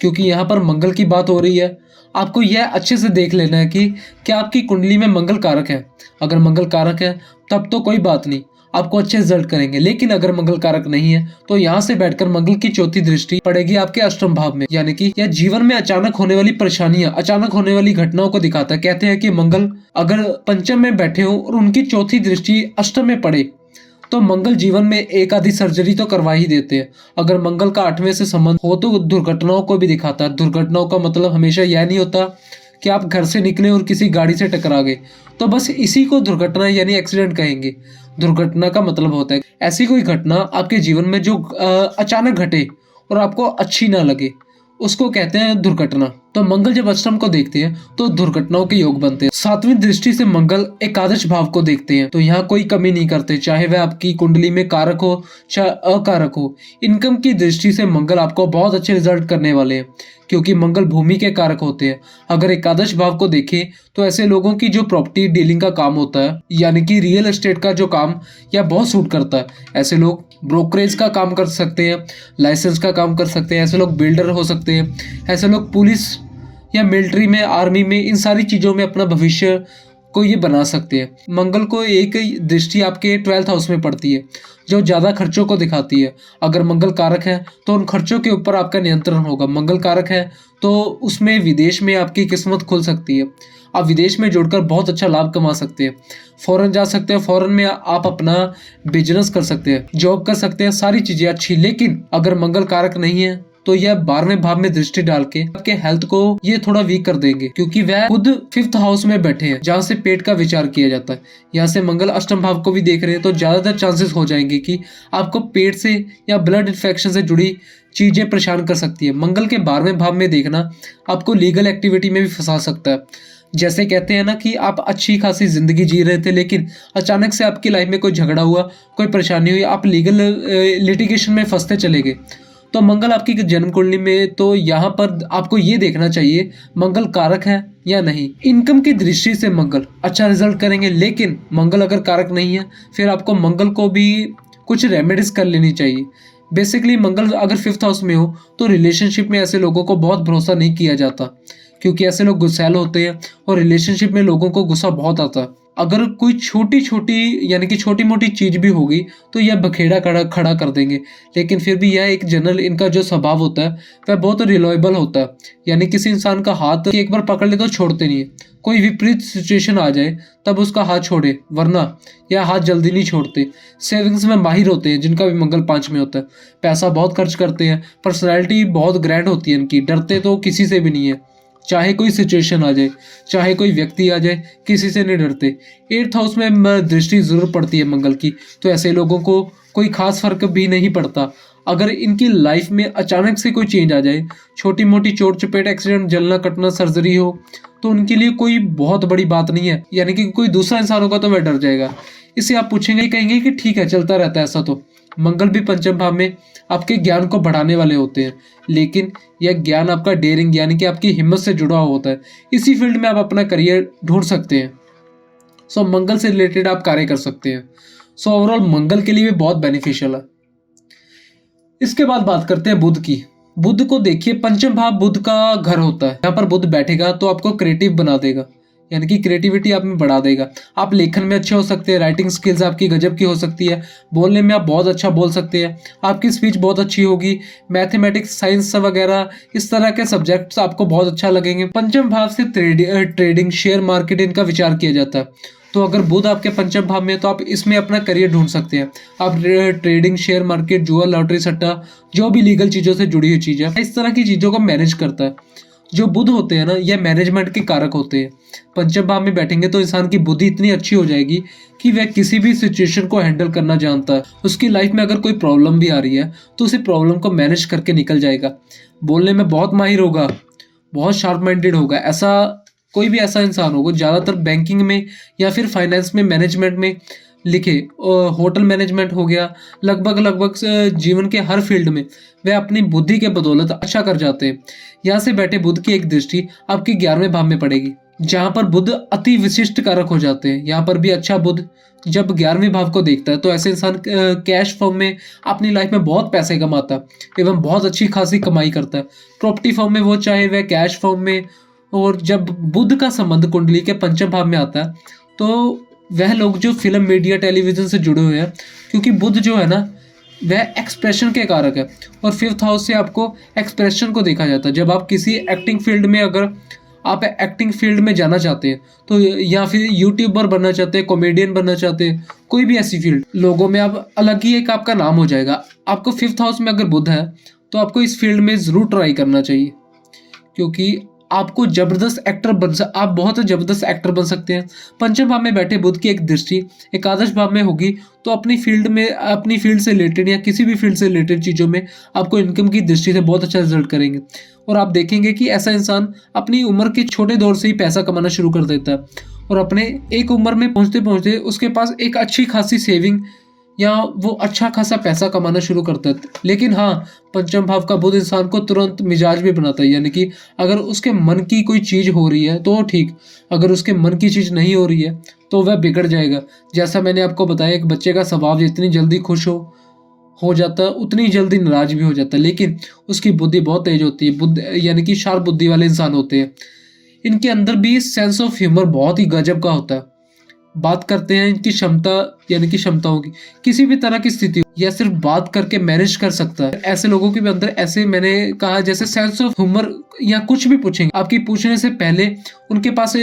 क्योंकि यहाँ पर मंगल की बात हो रही है, आपको यह अच्छे से देख लेना है कि क्या आपकी कुंडली में मंगल कारक है। अगर मंगल कारक है तब तो कोई बात नहीं, आपको अच्छे रिजल्ट करेंगे। लेकिन अगर मंगल कारक नहीं है तो यहाँ से बैठकर मंगल की चौथी दृष्टि पड़ेगी आपके अष्टम भाव में, यानी कि यह जीवन में अचानक होने वाली परेशानियां, अचानक होने वाली घटनाओं को दिखाता है। कहते हैं कि मंगल अगर पंचम में बैठे हो और उनकी चौथी दृष्टि अष्टम में पड़े तो मंगल जीवन में एक आधी सर्जरी तो करवा ही देते हैं। अगर मंगल का 8वें से संबंध हो तो दुर्घटनाओं को भी दिखाता है। दुर्घटनाओं का मतलब हमेशा यह नहीं होता कि आप घर से निकले और किसी गाड़ी से टकरा गए, तो बस इसी को दुर्घटना यानी एक्सीडेंट कहेंगे। दुर्घटना का मतलब होता है ऐसी कोई घटना आपके जीवन में जो अचानक घटे और आपको अच्छी ना लगे, उसको कहते हैं दुर्घटना। तो मंगल जब अष्टम को देखते हैं तो दुर्घटनाओं के योग बनते हैं। 7वीं दृष्टि से मंगल एकादश भाव को देखते हैं तो यहाँ कोई कमी नहीं करते, चाहे वह आपकी कुंडली में कारक हो चाहे अकारक हो। इनकम की दृष्टि से मंगल आपको बहुत अच्छे रिजल्ट करने वाले हैं, क्योंकि मंगल भूमि के कारक होते हैं। अगर एकादश भाव को देखें तो ऐसे लोगों की जो प्रॉपर्टी डीलिंग का काम होता है, यानी कि रियल एस्टेट का जो काम, यह बहुत सूट करता है। ऐसे लोग ब्रोकरेज का काम कर सकते हैं, लाइसेंस का काम कर सकते हैं, ऐसे लोग बिल्डर हो सकते हैं, ऐसे लोग पुलिस या मिलिट्री में, आर्मी में, इन सारी चीज़ों में अपना भविष्य को ये बना सकते हैं। मंगल को एक दृष्टि आपके 12th हाउस में पड़ती है जो ज़्यादा खर्चों को दिखाती है। अगर मंगल कारक है तो उन खर्चों के ऊपर आपका नियंत्रण होगा। मंगल कारक है तो उसमें विदेश में आपकी किस्मत खुल सकती है। आप विदेश में जुड़कर बहुत अच्छा लाभ कमा सकते हैं, फॉरेन जा सकते हैं, फॉरेन में आप अपना बिजनेस कर सकते हैं, जॉब कर सकते हैं, सारी चीज़ें अच्छी। लेकिन अगर मंगल कारक नहीं है तो यह 12वें भाव में दृष्टि डाल के आपके हेल्थ को ये थोड़ा वीक कर देंगे, क्योंकि वह खुद 5th हाउस में बैठे हैं जहाँ से पेट का विचार किया जाता है। यहाँ से मंगल अष्टम भाव को भी देख रहे हैं, तो ज्यादातर चांसेस हो जाएंगे कि आपको पेट से या ब्लड इन्फेक्शन से जुड़ी चीजें परेशान कर सकती है। मंगल के 12वें भाव में देखना आपको लीगल एक्टिविटी में भी फंसा सकता है। जैसे कहते हैं ना कि आप अच्छी खासी जिंदगी जी रहे थे, लेकिन अचानक से आपकी लाइफ में कोई झगड़ा हुआ, कोई परेशानी हुई, आप लीगल लिटिगेशन में फंसते चले गए। तो मंगल आपकी जन्म कुंडली में, तो यहाँ पर आपको ये देखना चाहिए मंगल कारक है या नहीं। इनकम की दृष्टि से मंगल अच्छा रिजल्ट करेंगे, लेकिन मंगल अगर कारक नहीं है फिर आपको मंगल को भी कुछ रेमेडीज कर लेनी चाहिए। बेसिकली मंगल अगर 5th हाउस में हो तो रिलेशनशिप में ऐसे लोगों को बहुत भरोसा नहीं किया जाता, क्योंकि ऐसे लोग गुस्सैल होते हैं और रिलेशनशिप में लोगों को गुस्सा बहुत आता है। अगर कोई छोटी छोटी यानी कि छोटी मोटी चीज भी होगी तो यह बखेड़ा खड़ा कर देंगे। लेकिन फिर भी यह एक जनरल इनका जो स्वभाव होता है वह बहुत रिलायबल होता है, यानी किसी इंसान का हाथ एक बार पकड़ ले तो छोड़ते नहीं है। कोई विपरीत सिचुएशन आ जाए तब उसका हाथ छोड़े, वरना यह हाथ जल्दी नहीं छोड़ते। सेविंग्स में माहिर होते हैं जिनका भी मंगल 5 में होता है। पैसा बहुत खर्च करते हैं, पर्सनैलिटी बहुत ग्रैंड होती है इनकी, डरते तो किसी से भी नहीं है। चाहे कोई सिचुएशन आ जाए, चाहे कोई व्यक्ति आ जाए, किसी से नहीं डरते। 8th हाउस में दृष्टि जरूर पड़ती है मंगल की, तो ऐसे लोगों को कोई खास फर्क भी नहीं पड़ता। अगर इनकी लाइफ में अचानक से कोई चेंज आ जाए, छोटी मोटी चोट चपेट, एक्सीडेंट, जलना कटना, सर्जरी हो, तो उनके लिए कोई बहुत बड़ी बात नहीं है। यानी कि कोई दूसरा इंसान होगा तो वह डर जाएगा। इससे आप पूछेंगे, कहेंगे कि ठीक है चलता रहता है ऐसा। तो मंगल भी 5th भाव में आपके ज्ञान को बढ़ाने वाले होते हैं, लेकिन यह ज्ञान आपका डेयरिंग यानी कि आपकी हिम्मत से जुड़ा हुआ होता है। इसी फील्ड में आप अपना करियर ढूंढ सकते हैं। सो मंगल से रिलेटेड आप कार्य कर सकते हैं। सो ओवरऑल मंगल के लिए भी बहुत बेनिफिशियल है। इसके बाद बात करते हैं बुध की। बुध को देखिए, 5th भाव बुध का घर होता है। यहाँ पर बुध बैठेगा तो आपको क्रिएटिव बना देगा, यानी कि क्रिएटिविटी आप में बढ़ा देगा। आप लेखन में अच्छे हो सकते हैं, राइटिंग स्किल्स आपकी गजब की हो सकती है, बोलने में आप बहुत अच्छा बोल सकते हैं, आपकी स्पीच बहुत अच्छी होगी, मैथमेटिक्स, साइंस वगैरह इस तरह के सब्जेक्ट्स आपको बहुत अच्छा लगेंगे। 5th भाव से ट्रेडिंग, शेयर मार्केट इनका विचार किया जाता है। तो अगर बुध आपके 5th भाव में है तो आप इसमें अपना करियर ढूंढ सकते हैं। आप ट्रेडिंग, शेयर मार्केट, जुआ, लॉटरी, सट्टा, जो भी लीगल चीज़ों से जुड़ी हुई चीज़ है, इस तरह की चीज़ों को मैनेज करता है। जो बुध होते हैं ना, यह मैनेजमेंट के कारक होते हैं। 5th भाव में बैठेंगे तो इंसान की बुद्धि इतनी अच्छी हो जाएगी कि वह किसी भी सिचुएशन को हैंडल करना जानता है। उसकी लाइफ में अगर कोई प्रॉब्लम भी आ रही है तो उसी प्रॉब्लम को मैनेज करके निकल जाएगा। बोलने में बहुत माहिर होगा, बहुत शार्प माइंडेड होगा। ऐसा कोई भी ऐसा इंसान होगा, ज़्यादातर बैंकिंग में या फिर फाइनेंस में, मैनेजमेंट में लिखे, होटल मैनेजमेंट हो गया, लगभग जीवन के हर फील्ड में वह अपनी बुद्धि के बदौलत अच्छा कर जाते हैं। यहाँ से बैठे बुध की एक दृष्टि आपकी 11वें भाव में पड़ेगी, जहाँ पर बुध अति विशिष्ट कारक हो जाते हैं। यहाँ पर भी अच्छा बुध जब 11वें भाव को देखता है तो ऐसे इंसान कैश फॉर्म में अपनी लाइफ में बहुत पैसे कमाता है एवं बहुत अच्छी खासी कमाई करता है। प्रॉपर्टी फॉर्म में वो चाहे वह कैश फॉर्म में। और जब बुध का संबंध कुंडली के 5th भाव में आता है तो वह लोग जो फिल्म, मीडिया, टेलीविजन से जुड़े हुए हैं, क्योंकि बुध जो है ना वह एक्सप्रेशन के कारक है और 5th हाउस से आपको एक्सप्रेशन को देखा जाता है। जब आप किसी एक्टिंग फील्ड में, अगर आप एक्टिंग फील्ड में जाना चाहते हैं तो, या फिर यूट्यूबर बनना चाहते हैं, कॉमेडियन बनना चाहते हैं, कोई भी ऐसी फील्ड, लोगों में आप अलग ही एक आपका नाम हो जाएगा। आपको 5th हाउस में अगर बुध है तो आपको इस फील्ड में ज़रूर ट्राई करना चाहिए, क्योंकि आपको जबरदस्त एक्टर आप बहुत जबरदस्त एक्टर बन सकते हैं। 5th भाव में बैठे बुध की एक दृष्टि एकादश भाव में होगी तो अपनी फील्ड से रिलेटेड या किसी भी फील्ड से रिलेटेड चीज़ों में आपको इनकम की दृष्टि से बहुत अच्छा रिजल्ट करेंगे। और आप देखेंगे कि ऐसा इंसान अपनी उम्र के छोटे दौर से ही पैसा कमाना शुरू कर देता है और अपने एक उम्र में पहुँचते पहुँचते उसके पास एक अच्छी खासी सेविंग या वो अच्छा खासा पैसा कमाना शुरू करता है। लेकिन हाँ, 5th भाव का बुध इंसान को तुरंत मिजाज भी बनाता है, यानी कि अगर उसके मन की कोई चीज़ हो रही है तो ठीक, अगर उसके मन की चीज़ नहीं हो रही है तो वह बिगड़ जाएगा। जैसा मैंने आपको बताया, एक बच्चे का स्वभाव जितनी जल्दी खुश हो जाता है उतनी जल्दी नाराज भी हो जाता है, लेकिन उसकी बुद्धि बहुत तेज होती है। बुद्धि यानी कि शार्प बुद्धि वाले इंसान होते हैं। इनके अंदर भी सेंस ऑफ ह्यूमर बहुत ही गजब का होता है। बात करते हैं इनकी क्षमता यानी कि क्षमताओं की, किसी भी तरह की स्थिति या सिर्फ बात करके मैनेज कर सकता है। ऐसे लोगों के भी अंदर, ऐसे मैंने कहा, जैसे सेंस ऑफ ह्यूमर, या कुछ भी पूछेंगे आपकी पूछने से पहले उनके पास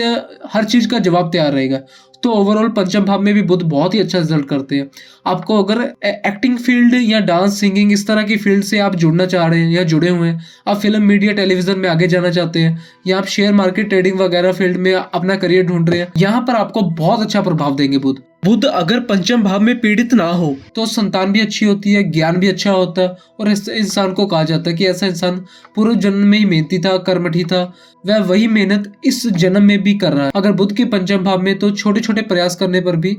हर चीज का जवाब तैयार रहेगा। तो ओवरऑल पंचम भाव में भी बुध बहुत ही अच्छा रिजल्ट करते हैं। आपको अगर एक्टिंग फील्ड या डांस सिंगिंग इस तरह की फील्ड से आप जुड़ना चाह रहे हैं या जुड़े हुए हैं, आप फिल्म मीडिया टेलीविजन में आगे जाना चाहते हैं, या आप शेयर मार्केट ट्रेडिंग वगैरह फील्ड में अपना करियर ढूंढ रहे हैं, यहाँ पर आपको बहुत अच्छा प्रभाव देंगे बुध। बुध अगर पंचम भाव में पीड़ित ना हो तो संतान भी अच्छी होती है, ज्ञान भी अच्छा होता है, और इस इंसान को कहा जाता है कि ऐसा इंसान पूर्व जन्म में ही मेहनती था, कर्मठी था, वह वही मेहनत इस जन्म में भी कर रहा है। अगर बुध के पंचम भाव में तो छोटे छोटे प्रयास करने पर भी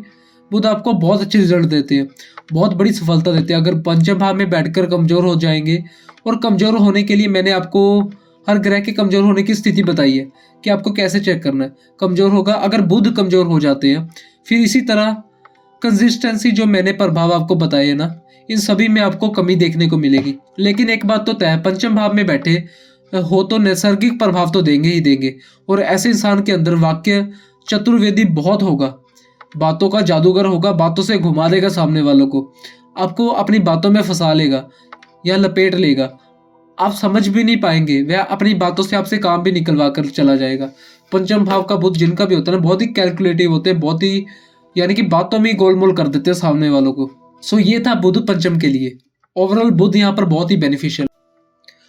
बुध आपको बहुत अच्छे रिजल्ट देते हैं, बहुत बड़ी सफलता देते हैं। अगर पंचम भाव में बैठकर कमजोर हो जाएंगे, और कमजोर होने के लिए मैंने आपको हर ग्रह के कमजोर होने की स्थिति बताई है कि आपको कैसे चेक करना है। कमजोर होगा अगर बुध कमजोर हो जाते हैं, फिर इसी तरह कंसिस्टेंसी जो मैंने प्रभाव आपको बताए है ना, इन सभी में आपको कमी देखने को मिलेगी। लेकिन एक बात तो तय है, पंचम भाव में बैठे हो तो नैसर्गिक प्रभाव तो देंगे ही देंगे, और ऐसे इंसान के अंदर वाक्य चतुर्वेदी बहुत होगा, बातों का जादूगर होगा, बातों से घुमा देगा सामने वालों को, आपको अपनी बातों में फंसा लेगा या लपेट लेगा, आप समझ भी नहीं पाएंगे, वह अपनी बातों से आपसे काम भी निकलवा कर चला जाएगा। पंचम भाव का बुध जिनका भी होता है ना, बहुत ही कैलकुलेटिव होते हैं, बहुत ही यानी कि बातों में ही गोलमोल कर देते हैं सामने वालों को। सो ये था बुध पंचम के लिए। ओवरऑल बुध यहाँ पर बहुत ही बेनिफिशियल।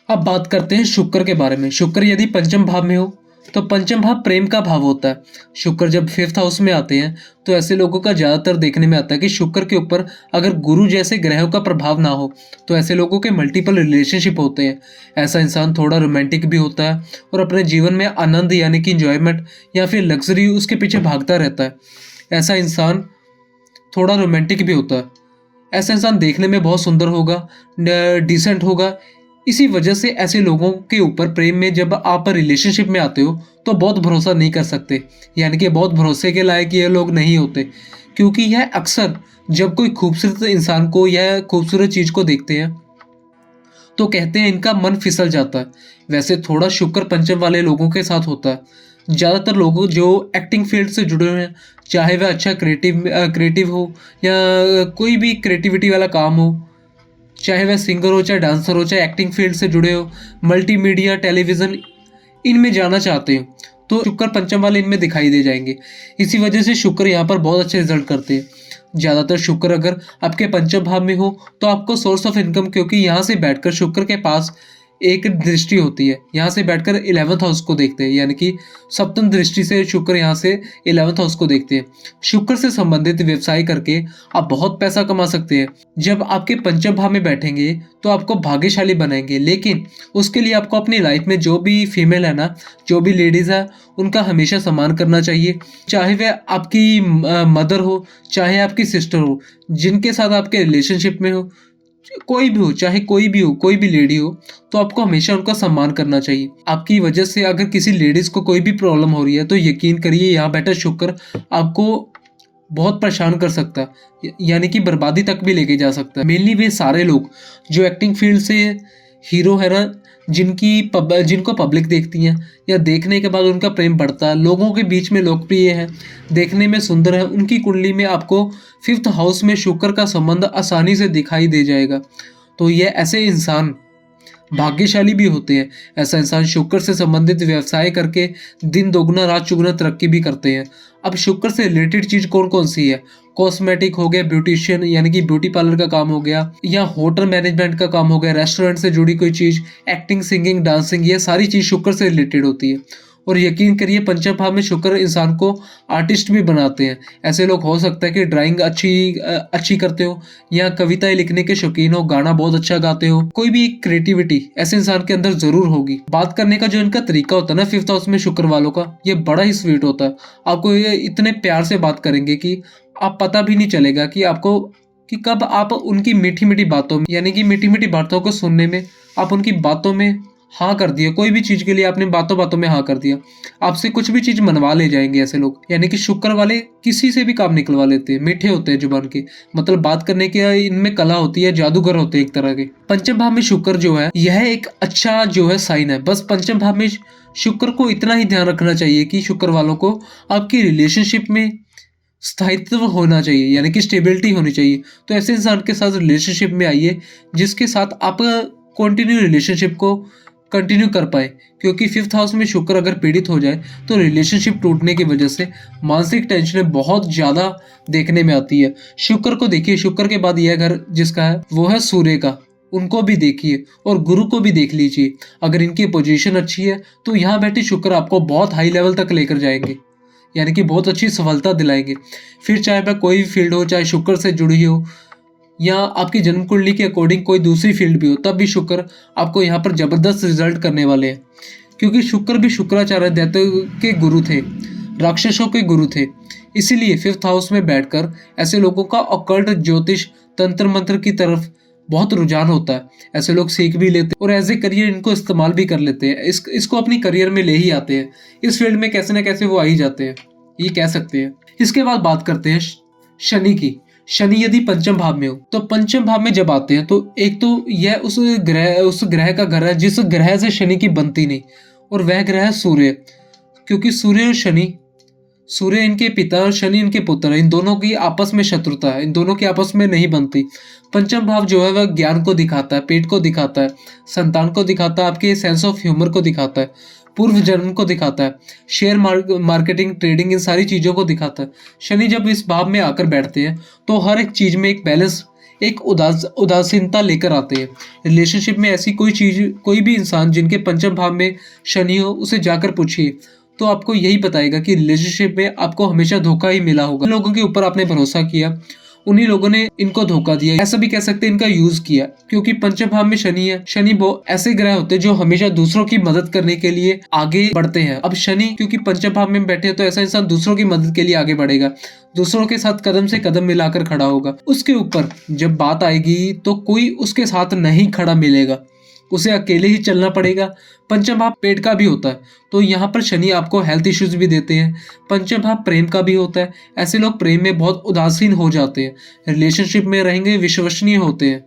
अब बात करते हैं शुक्र के बारे में। शुक्र यदि पंचम भाव में हो तो पंचम भाव प्रेम का भाव होता है। शुक्र जब 5th हाउस में आते हैं तो ऐसे लोगों का ज्यादातर देखने में आता है कि शुक्र के ऊपर अगर गुरु जैसे ग्रहों का प्रभाव ना हो तो ऐसे लोगों के मल्टीपल रिलेशनशिप होते हैं। ऐसा इंसान थोड़ा रोमांटिक भी होता है और अपने जीवन में आनंद यानी कि इंजॉयमेंट या फिर लग्जरी उसके पीछे भागता रहता है। ऐसा इंसान थोड़ा रोमांटिक भी होता है। ऐसा इंसान देखने में बहुत सुंदर होगा, डिसेंट होगा। इसी वजह से ऐसे लोगों के ऊपर प्रेम में जब आप रिलेशनशिप में आते हो तो बहुत भरोसा नहीं कर सकते, यानी कि बहुत भरोसे के लायक ये लोग नहीं होते, क्योंकि यह अक्सर जब कोई खूबसूरत इंसान को या खूबसूरत चीज को देखते हैं तो कहते हैं इनका मन फिसल जाता है। वैसे थोड़ा शुक्र पंचम वाले लोगों के साथ होता है। ज़्यादातर लोग जो एक्टिंग फील्ड से जुड़े हुए हैं, चाहे वह अच्छा क्रिएटिव हो या कोई भी क्रिएटिविटी वाला काम हो, चाहे वह सिंगर हो, चाहे डांसर हो, चाहे एक्टिंग फील्ड से जुड़े हो, मल्टीमीडिया टेलीविज़न इनमें जाना चाहते हो तो शुक्र पंचम वाले इनमें दिखाई दे जाएंगे। इसी वजह से शुक्र यहाँ पर बहुत अच्छे रिजल्ट करते हैं। ज़्यादातर शुक्र अगर आपके पंचम भाव में हो तो आपको सोर्स ऑफ इनकम, क्योंकि यहाँ से बैठकर शुक्र के पास एक दृष्टि होती है, यहाँ से बैठकर 11th हाउस को देखते हैं, यानी कि सप्तम दृष्टि से शुक्र यहाँ से 11th हाउस को देखते हैं। शुक्र से संबंधित व्यवसाय करके आप बहुत पैसा कमा सकते हैं। जब आपके पंचम भाव में बैठेंगे तो आपको भाग्यशाली बनाएंगे, लेकिन उसके लिए आपको अपनी लाइफ में जो भी फीमेल है ना, जो भी लेडीज है, उनका हमेशा सम्मान करना चाहिए। चाहे वह आपकी मदर हो, चाहे आपकी सिस्टर हो, जिनके साथ आपके रिलेशनशिप में हो, कोई भी हो, चाहे कोई भी हो, कोई भी लेडी हो, तो आपको हमेशा उनका सम्मान करना चाहिए। आपकी वजह से अगर किसी लेडीज को कोई भी प्रॉब्लम हो रही है तो यकीन करिए यहाँ बैठा शुक्र आपको बहुत परेशान कर सकता है, यानी कि बर्बादी तक भी लेके जा सकता है। मेनली वे सारे लोग जो एक्टिंग फील्ड से हीरो है ना, जिनको पब्लिक देखती हैं या देखने के बाद उनका प्रेम बढ़ता है, लोगों के बीच में लोकप्रिय है, देखने में सुंदर है, उनकी कुंडली में आपको 5th हाउस में शुक्र का संबंध आसानी से दिखाई दे जाएगा। तो ये ऐसे इंसान भाग्यशाली भी होते हैं। ऐसा इंसान शुक्र से संबंधित व्यवसाय करके दिन दोगुना रात चौगुना तरक्की भी करते हैं। अब शुक्र से रिलेटेड चीज कौन कौन सी है? कॉस्मेटिक हो गया, ब्यूटिशियन यानी कि ब्यूटी पार्लर का काम हो गया, या होटल मैनेजमेंट का काम हो गया, रेस्टोरेंट से जुड़ी कोई चीज, एक्टिंग, सिंगिंग, डांसिंग, ये सारी चीज शुक्र से रिलेटेड होती है। और यकीन करिए पंचम भाव में शुक्र इंसान को आर्टिस्ट भी बनाते हैं। ऐसे लोग हो सकता है कि ड्राइंग अच्छी करते हो, या कविताएं लिखने के शौकीन हो, गाना बहुत अच्छा गाते हो, कोई भी क्रिएटिविटी ऐसे इंसान के अंदर जरूर होगी। बात करने का जो इनका तरीका होता है ना 5th हाउस में शुक्र वालों का, ये बड़ा ही स्वीट होता है। आपको ये इतने प्यार से बात करेंगे कि आप पता भी नहीं चलेगा कि आपको कि कब आप उनकी मीठी मीठी बातों में, यानी कि मीठी मीठी बातों को सुनने में आप उनकी बातों में हाँ कर दिया। कोई भी चीज के लिए आपने बातों बातों में हाँ कर दिया, आपसे कुछ भी चीज मनवा ले जाएंगे ऐसे लोग। यानी कि शुक्र वाले किसी से भी काम निकलवा लेते हैं, मीठे होते हैं जुबान के, मतलब बात करने की इनमें कला होती है, जादूगर होते हैं एक तरह के। पंचम भाव में शुक्र जो है यह एक अच्छा जो है साइन है। बस पंचम भाव में शुक्र को इतना ही ध्यान रखना चाहिए कि शुक्र वालों को आपकी रिलेशनशिप में स्थायित्व होना चाहिए, यानी कि स्टेबिलिटी होनी चाहिए। तो ऐसे इंसान के साथ रिलेशनशिप में आइए जिसके साथ आप कंटिन्यू रिलेशनशिप को कंटिन्यू कर पाए, क्योंकि फिफ्थ हाउस में शुक्र अगर पीड़ित हो जाए तो रिलेशनशिप टूटने की वजह से मानसिक टेंशन बहुत ज़्यादा देखने में आती है। शुक्र को देखिए, शुक्र के बाद यह घर जिसका है वो है सूर्य का, उनको भी देखिए और गुरु को भी देख लीजिए। अगर इनकी पोजीशन अच्छी है तो यहाँ बैठे शुक्र आपको बहुत हाई लेवल तक लेकर जाएंगे, यानी कि बहुत अच्छी सफलता दिलाएंगे। फिर चाहे वह कोई भी फील्ड हो, चाहे शुक्र से जुड़ी हो या आपकी जन्म कुंडली के अकॉर्डिंग कोई दूसरी फील्ड भी हो, तब भी शुक्र आपको यहाँ पर जबरदस्त रिजल्ट करने वाले हैं। क्योंकि शुक्र भी शुक्राचार्य दैत्यों के गुरु थे, राक्षसों के गुरु थे। इसीलिए फिफ्थ हाउस में बैठकर ऐसे लोगों का ऑकल्ट, ज्योतिष, तंत्र मंत्र की तरफ बहुत रुझान होता है। ऐसे लोग सीख भी लेते हैं और एज ए करियर इनको इस्तेमाल भी कर लेते हैं, इसको अपनी करियर में ले ही आते हैं। इस फील्ड में कैसे ना कैसे वो आ ही जाते हैं, ये कह सकते हैं। इसके बाद बात करते हैं शनि की। शनि यदि पंचम भाव में हो तो पंचम भाव में जब आते हैं तो एक तो यह उस ग्रह का घर है जिस ग्रह से शनि की बनती नहीं, और वह ग्रह है सूर्य। क्योंकि सूर्य और शनि, सूर्य इनके पिता और शनि इनके पुत्र है, इन दोनों की आपस में शत्रुता है, इन दोनों की आपस में नहीं बनती। पंचम भाव जो है वह ज्ञान को दिखाता है, पेट को दिखाता है, संतान को दिखाता है, आपके सेंस ऑफ ह्यूमर को दिखाता है, पूर्व जन्म को दिखाता है, शेयर मार्केटिंग, ट्रेडिंग, इन सारी चीज़ों को दिखाता है। शनि जब इस भाव में आकर बैठते हैं तो हर एक चीज़ में एक बैलेंस, एक उदासीनता लेकर आते हैं। रिलेशनशिप में ऐसी कोई चीज़, कोई भी इंसान जिनके पंचम भाव में शनि हो, उसे जाकर पूछिए तो आपको यही बताएगा कि रिलेशनशिप में आपको हमेशा धोखा ही मिला होगा। लोगों के ऊपर आपने भरोसा किया, उन्हीं लोगों ने इनको धोखा दिया, ऐसा भी कह सकते हैं, इनका यूज किया। क्योंकि पंचम भाव में शनि है, शनि वो ऐसे ग्रह होते हैं जो हमेशा दूसरों की मदद करने के लिए आगे बढ़ते हैं। अब शनि क्योंकि पंचम भाव में बैठे हैं तो ऐसा इंसान दूसरों की मदद के लिए आगे बढ़ेगा, दूसरों के साथ कदम से कदम मिलाकर खड़ा होगा। उसके ऊपर जब बात आएगी तो कोई उसके साथ नहीं खड़ा मिलेगा, उसे अकेले ही चलना पड़ेगा। पंचम भाव पेट का भी होता है, तो यहाँ पर शनि आपको हेल्थ इश्यूज भी देते हैं। पंचम भाव प्रेम का भी होता है, ऐसे लोग प्रेम में बहुत उदासीन हो जाते हैं, रिलेशनशिप में रहेंगे विश्वसनीय होते हैं।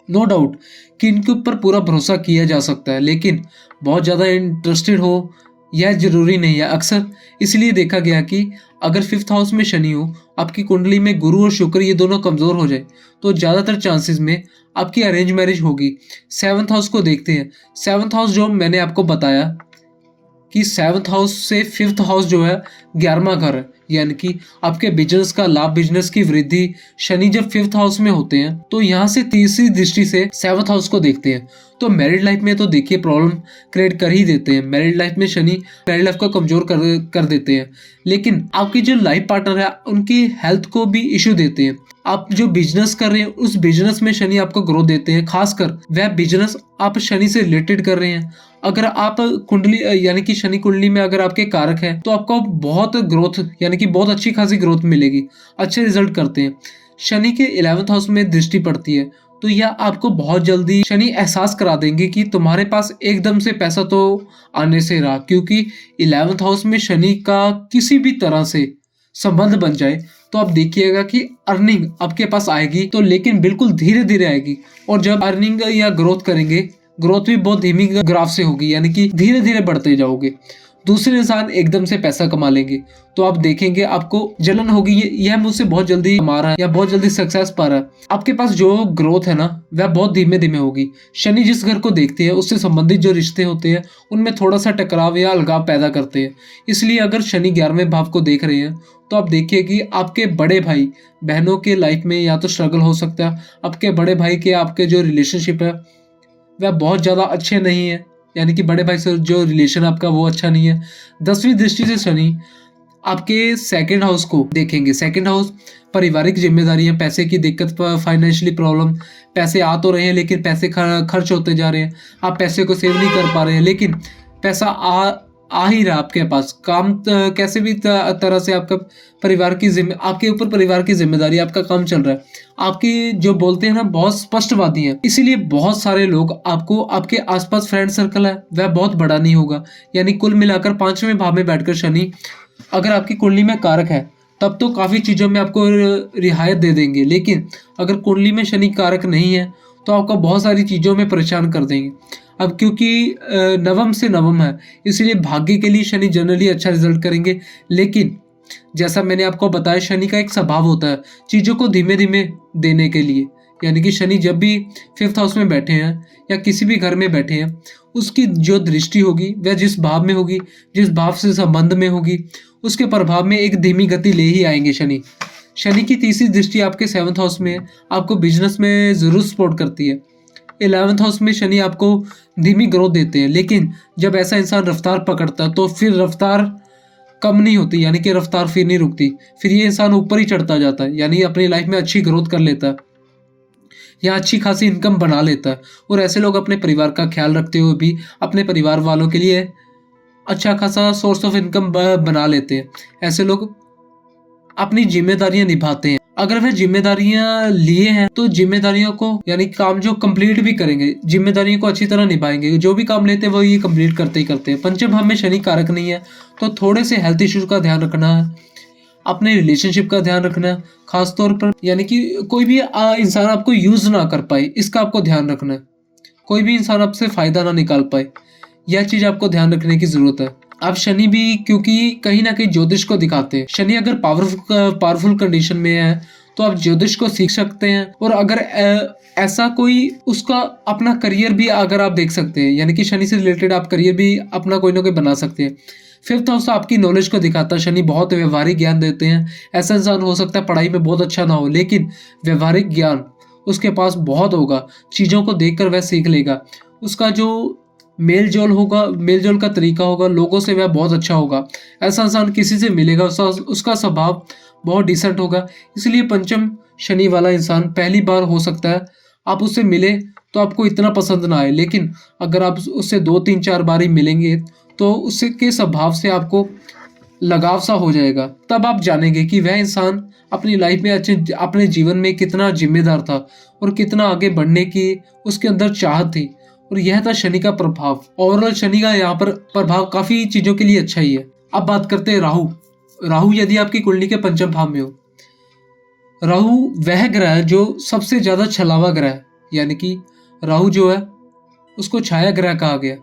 नो डाउट कि इनके ऊपर पूरा भरोसा किया जा सकता है, लेकिन बहुत ज़्यादा इंटरेस्टेड हो यह जरूरी नहीं है। अक्सर इसलिए देखा गया कि अगर फिफ्थ हाउस में शनि हो, आपकी कुंडली में गुरु और शुक्र ये दोनों कमज़ोर हो जाए तो ज़्यादातर चांसेस में आपकी अरेंज मैरिज होगी। सेवन्थ हाउस को देखते हैं। सेवन्थ हाउस जो मैंने आपको बताया कि सेवन्थ हाउस से फिफ्थ हाउस जो है 11वां घर है, यानी कि आपके बिजनेस का लाभ, बिजनेस की वृद्धि। शनि जब फिफ्थ हाउस में होते हैं तो यहाँ से तीसरी दृष्टि से सेवन्थ हाउस को देखते हैं, तो मैरिड लाइफ में तो देखिए प्रॉब्लम क्रिएट कर ही देते हैं। मैरिड लाइफ में शनि मैरिड लाइफ को कमजोर कर देते हैं, लेकिन आपकी जो लाइफ पार्टनर है उनकी हेल्थ को भी इश्यू देते हैं। आप जो बिजनेस कर रहे हैं उस बिजनेस में शनि आपको ग्रोथ देते हैं, खासकर वह बिजनेस आप शनि से रिलेटेड कर रहे हैं। अगर आप कुंडली यानी कि शनि कुंडली में अगर आपके कारक हैं तो आपको बहुत ग्रोथ, यानी कि बहुत अच्छी खासी ग्रोथ मिलेगी, अच्छे रिजल्ट करते हैं। शनि के 11वें हाउस में दृष्टि पड़ती है तो यह आपको बहुत जल्दी शनि एहसास करा देंगे कि तुम्हारे पास एकदम से पैसा तो आने से रहा। क्योंकि 11वें हाउस में शनि का किसी भी तरह से संबंध बन जाए तो आप देखिएगा कि अर्निंग आपके पास आएगी, तो लेकिन बिल्कुल धीरे धीरे आएगी। और जब अर्निंग या ग्रोथ करेंगे, ग्रोथ भी बहुत धीमी ग्राफ से होगी, यानी कि धीरे धीरे बढ़ते जाओगे। दूसरे इंसान एकदम से पैसा कमा लेंगे तो आप देखेंगे आपको जलन होगी, यह मुझसे बहुत जल्दी कमा रहा है या बहुत जल्दी सक्सेस पा रहा है। आपके पास जो ग्रोथ है ना वह बहुत धीमे धीमे होगी। शनि जिस घर को देखते हैं उससे संबंधित जो रिश्ते होते हैं उनमें थोड़ा सा टकराव या अलगाव पैदा करते हैं। इसलिए अगर शनि 11वें भाव को देख रहे हैं तो आप देखिए कि आपके बड़े भाई बहनों के लाइफ में या तो स्ट्रगल हो सकता है। आपके बड़े भाई के आपके जो रिलेशनशिप है वह बहुत ज़्यादा अच्छे नहीं है, यानी कि बड़े भाई से जो रिलेशन आपका वो अच्छा नहीं है। 10वीं दृष्टि से शनि आपके सेकंड हाउस को देखेंगे। सेकंड हाउस पारिवारिक जिम्मेदारियां, पैसे की दिक्कत, फाइनेंशियली प्रॉब्लम, पैसे आ तो रहे हैं लेकिन पैसे खर्च होते जा रहे हैं, आप पैसे को सेव नहीं कर पा रहे हैं, लेकिन पैसा आ ही रहा आपके पास। काम कैसे भी तरह से आपका परिवार की आपके ऊपर परिवार की जिम्मेदारी, आपका काम चल रहा है। आपकी जो बोलते हैं ना बहुत स्पष्टवादी हैं, इसीलिए बहुत सारे लोग आपको, आपके आसपास फ्रेंड सर्कल है वह बहुत बड़ा नहीं होगा। यानी कुल मिलाकर 5वें भाव में बैठकर शनि अगर आपकी कुंडली में कारक है तब तो काफ़ी चीज़ों में आपको रियायत दे देंगे, लेकिन अगर कुंडली में शनि कारक नहीं है तो आपको बहुत सारी चीज़ों में परेशान कर देंगे। अब क्योंकि नवम से नवम है इसलिए भाग्य के लिए शनि जनरली अच्छा रिजल्ट करेंगे, लेकिन जैसा मैंने आपको बताया शनि का एक स्वभाव होता है चीज़ों को धीमे धीमे देने के लिए, यानी कि शनि जब भी 5th हाउस में बैठे हैं या किसी भी घर में बैठे हैं, उसकी जो दृष्टि होगी वह जिस भाव में होगी, जिस भाव से संबंध में होगी, उसके प्रभाव में एक धीमी गति ले ही आएंगे शनि। शनि की तीसरी दृष्टि आपके 7th हाउस में है, आपको बिजनेस में ज़रूर सपोर्ट करती है। 11th हाउस में शनि आपको धीमी ग्रोथ देते हैं, लेकिन जब ऐसा इंसान रफ्तार पकड़ता है तो फिर रफ्तार कम नहीं होती, यानी कि रफ्तार फिर नहीं रुकती, फिर ये इंसान ऊपर ही चढ़ता जाता है, यानी अपनी लाइफ में अच्छी ग्रोथ कर लेता है या अच्छी खासी इनकम बना लेता है। और ऐसे लोग अपने परिवार का ख्याल रखते हुए भी अपने परिवार वालों के लिए अच्छा खासा सोर्स ऑफ इनकम बना लेते हैं। ऐसे लोग अपनी जिम्मेदारियां निभाते हैं। अगर वह जिम्मेदारियां लिए हैं तो जिम्मेदारियों को यानी काम जो कंप्लीट भी करेंगे, जिम्मेदारियों को अच्छी तरह निभाएंगे। जो भी काम लेते हैं वो ये कंप्लीट करते ही करते हैं। पंचम भाव में शनि कारक नहीं है तो थोड़े से हेल्थ इश्यूज का ध्यान रखना है, अपने रिलेशनशिप का ध्यान रखना है, खासतौर पर यानी कि कोई भी इंसान आपको यूज ना कर पाए, इसका आपको ध्यान रखना है। कोई भी इंसान आपसे फायदा ना निकाल पाए, यह चीज आपको ध्यान रखने की जरूरत है। आप शनि भी क्योंकि कहीं ना कहीं ज्योतिष को दिखाते हैं। शनि अगर पावरफुल कंडीशन में है तो आप ज्योतिष को सीख सकते हैं। और अगर ऐसा कोई उसका अपना करियर भी अगर आप देख सकते हैं, यानी कि शनि से रिलेटेड आप करियर भी अपना कोई ना कोई बना सकते हैं। 5th हाउस आपकी नॉलेज को दिखाता है। शनि बहुत व्यवहारिक ज्ञान देते हैं। ऐसा इंसान हो सकता है पढ़ाई में बहुत अच्छा ना हो, लेकिन व्यवहारिक ज्ञान उसके पास बहुत होगा। चीज़ों को देखकर वह सीख लेगा। उसका जो मेल जोल का तरीका होगा, लोगों से वह बहुत अच्छा होगा। ऐसा इंसान किसी से मिलेगा उसका स्वभाव बहुत डिसेंट होगा। इसलिए पंचम शनि वाला इंसान पहली बार हो सकता है आप उससे मिले तो आपको इतना पसंद ना आए, लेकिन अगर आप उससे 2-3-4 बार ही मिलेंगे तो उससे के स्वभाव से आपको लगाव सा हो जाएगा। तब आप जानेंगे कि वह इंसान अपनी लाइफ में अपने जीवन में कितना जिम्मेदार था और कितना आगे बढ़ने की उसके अंदर चाहत थी। और यह था शनि का प्रभाव। ओवरऑल शनि का यहाँ पर प्रभाव काफी चीजों के लिए अच्छा ही है। अब बात करते हैं राहु यदि आपकी कुंडली के पंचम भाव में हो। राहु वह ग्रह है जो सबसे ज्यादा छलावा ग्रह है, यानी कि राहु जो है उसको छाया ग्रह कहा गया।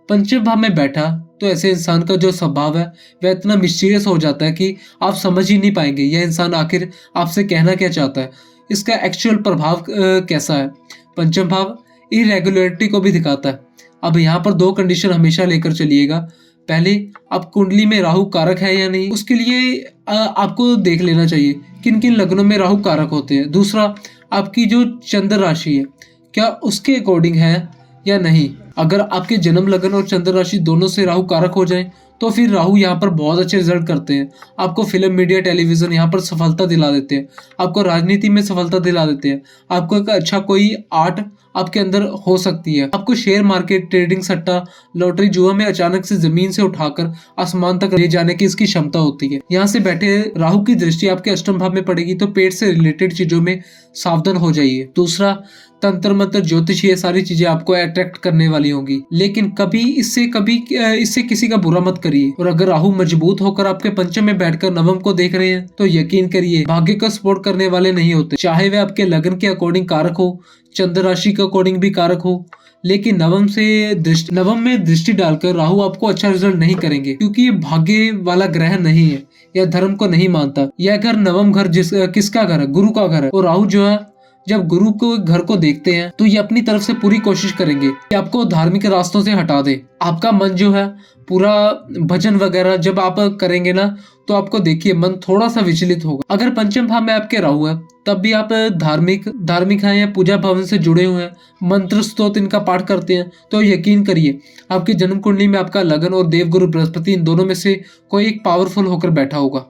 पंचम भाव में बैठा तो ऐसे इंसान का जो स्वभाव है वह इतना मिस्टीरियस हो जाता है कि आप समझ ही नहीं पाएंगे यह इंसान आखिर आपसे कहना क्या चाहता है, इसका एक्चुअल प्रभाव कैसा है। पंचम भाव इरेगुलरिटी को भी दिखाता है। अब यहाँ पर 2 कंडीशन हमेशा लेकर चलिएगा। पहले, आप कुंडली में राहु कारक है या नहीं, उसके लिए आपको देख लेना चाहिए किन किन लग्नों में राहु कारक होते हैं। दूसरा, आपकी जो चंद्र राशि है क्या उसके अकॉर्डिंग है या नहीं। अगर आपके जन्म लग्न और चंद्र राशि दोनों से राहु कारक हो जाए तो फिर राहु यहाँ पर बहुत अच्छे रिजल्ट करते हैं। आपको फिल्म, मीडिया, टेलीविजन यहाँ पर सफलता दिला देते हैं। आपको राजनीति में सफलता दिला देते हैं। आपको एक अच्छा कोई आर्ट आपके अंदर हो सकती है। आपको शेयर मार्केट, ट्रेडिंग, सट्टा, लॉटरी, जुआ में अचानक से जमीन से उठाकर आसमान तक ले जाने की इसकी क्षमता होती है। यहाँ से बैठे राहु की दृष्टि आपके अष्टम भाव में पड़ेगी तो पेट से रिलेटेड चीजों में सावधान हो जाइए। दूसरा, तंत्र मंत्र, ज्योतिष, ये सारी चीजें आपको अट्रैक्ट करने वाली होंगी, लेकिन कभी इससे किसी का बुरा मत करिए। और अगर राहु मजबूत होकर आपके पंचम में बैठकर नवम को देख रहे हैं तो यकीन करिए भाग्य का सपोर्ट करने वाले नहीं होते। चाहे वे आपके लगन के अकॉर्डिंग कारक हो, चंद्र राशि के अकॉर्डिंग भी कारक हो, लेकिन नवम में दृष्टि डालकर राहु आपको अच्छा रिजल्ट नहीं करेंगे, क्योंकि ये भाग्य वाला ग्रह नहीं है या धर्म को नहीं मानता। यह घर, नवम घर किसका घर है? गुरु का घर है। और राहु जो है जब गुरु को घर को देखते हैं तो ये अपनी तरफ से पूरी कोशिश करेंगे कि आपको धार्मिक रास्तों से हटा दे। आपका मन जो है पूरा भजन वगैरह जब आप करेंगे ना तो आपको देखिए मन थोड़ा सा विचलित होगा। अगर पंचम भाव में आपके राहु है तब भी आप धार्मिक हैं या पूजा भवन से जुड़े हुए हैं, मंत्र स्तोत्र इनका पाठ करते हैं, तो यकीन करिए आपकी जन्म कुंडली में आपका लगन और देवगुरु बृहस्पति इन दोनों में से कोई एक पावरफुल होकर बैठा होगा।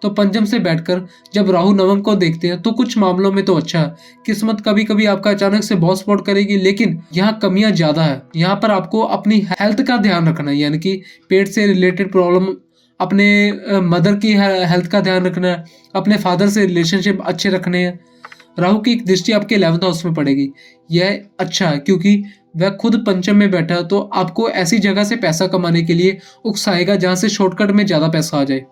तो पंचम से बैठकर जब राहु नवम को देखते हैं तो कुछ मामलों में तो अच्छा है। किस्मत कभी कभी आपका अचानक से बहुत सपोर्ट करेगी, लेकिन यहाँ कमियां ज्यादा है। यहाँ पर आपको अपनी हेल्थ का ध्यान रखना है, यानी कि पेट से रिलेटेड प्रॉब्लम, अपने मदर की हेल्थ का ध्यान रखना है, अपने फादर से रिलेशनशिप अच्छे रखने हैं। राहु की एक दृष्टि आपके 11th हाउस में पड़ेगी। यह अच्छा है क्योंकि वह खुद पंचम में बैठा है, तो आपको ऐसी जगह से पैसा कमाने के लिए उकसाएगा जहां से शॉर्टकट में ज्यादा पैसा आ जाए।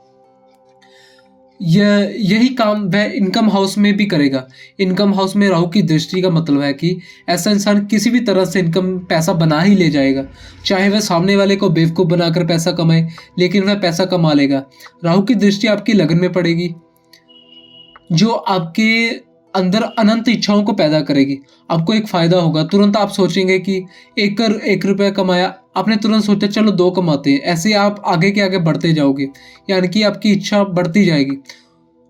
यही काम वह इनकम हाउस में भी करेगा। इनकम हाउस में राहु की दृष्टि का मतलब है कि ऐसा इंसान किसी भी तरह से पैसा बना ही ले जाएगा, चाहे वह सामने वाले को बेवकूफ़ बनाकर पैसा कमाए, लेकिन वह पैसा कमा लेगा। राहु की दृष्टि आपकी लगन में पड़ेगी जो आपके अंदर अनंत इच्छाओं को पैदा करेगी। आपको एक फायदा होगा, तुरंत आप सोचेंगे कि एक रुपया कमाया, आपने तुरंत सोचा चलो दो कमाते हैं। ऐसे आप आगे के आगे बढ़ते जाओगे, यानी कि आपकी इच्छा बढ़ती जाएगी।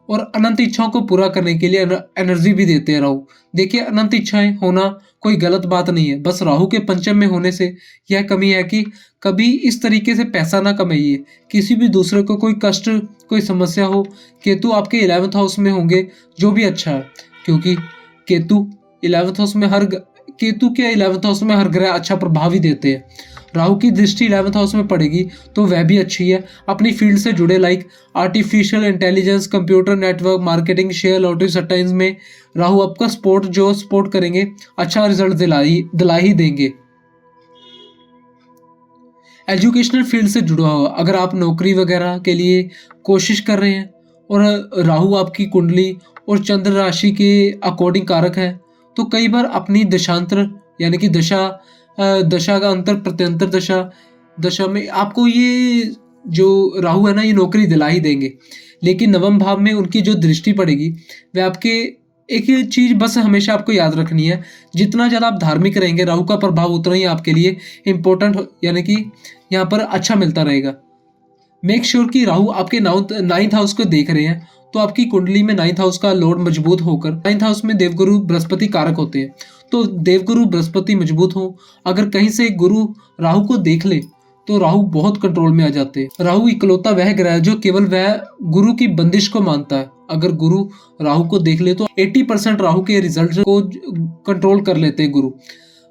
और अनंत इच्छाओं को पूरा करने के लिए एनर्जी भी देते हैं राहु। देखिए, अनंत इच्छाएं होना कोई गलत बात नहीं है, बस राहु के पंचम में होने से यह कमी है कि कभी इस तरीके से पैसा ना कमाइए, किसी भी दूसरे को कोई कष्ट, कोई समस्या हो। केतु आपके 11th हाउस में होंगे, जो भी अच्छा है, क्योंकि केतु 11th हाउस में केतु के 11th हाउस में हर ग्रह अच्छा प्रभाव ही देते हैं। राहु की दृष्टि 11th हाउस में पड़ेगी तो वह भी अच्छी है। अपनी फील्ड से जुड़े like artificial intelligence, computer network, marketing, share, lottery, सट्टा, में राहु आपका सपोर्ट करेंगे, अच्छा रिजल्ट दिला ही देंगे। एजुकेशनल फील्ड से जुड़ा हुआ, अगर आप नौकरी वगैरह के लिए कोशिश कर रहे हैं और राहु आपकी कुंडली और चंद्र राशि के अकॉर्डिंग कारक है, तो कई बार अपनी दशांतर यानी कि दशा का अंतर प्रत्यंतर दशा में आपको ये जो राहु है ना, ये नौकरी दिला ही देंगे। लेकिन नवम भाव में उनकी जो दृष्टि पड़ेगी वह आपके, एक चीज बस हमेशा आपको याद रखनी है, जितना ज़्यादा आप धार्मिक रहेंगे राहु का प्रभाव उतना ही आपके लिए इम्पोर्टेंट, यानी कि यहाँ पर अच्छा मिलता रहेगा। मेक श्योर कि राहु आपके 9th हाउस को देख रहे हैं, तो आपकी कुंडली में 9th हाउस का लॉर्ड मजबूत होकर, 9th हाउस में देवगुरु बृहस्पति कारक होते हैं, तो देवगुरु बृहस्पति मजबूत हो, अगर कहीं से गुरु राहु को देख ले तो राहु बहुत कंट्रोल में आ जाते हैं। राहु इकलौता वह ग्रह है जो केवल वह गुरु की बंदिश को मानता है। अगर गुरु राहु को देख ले तो 80% राहु के रिजल्ट को कंट्रोल कर लेते हैं गुरु।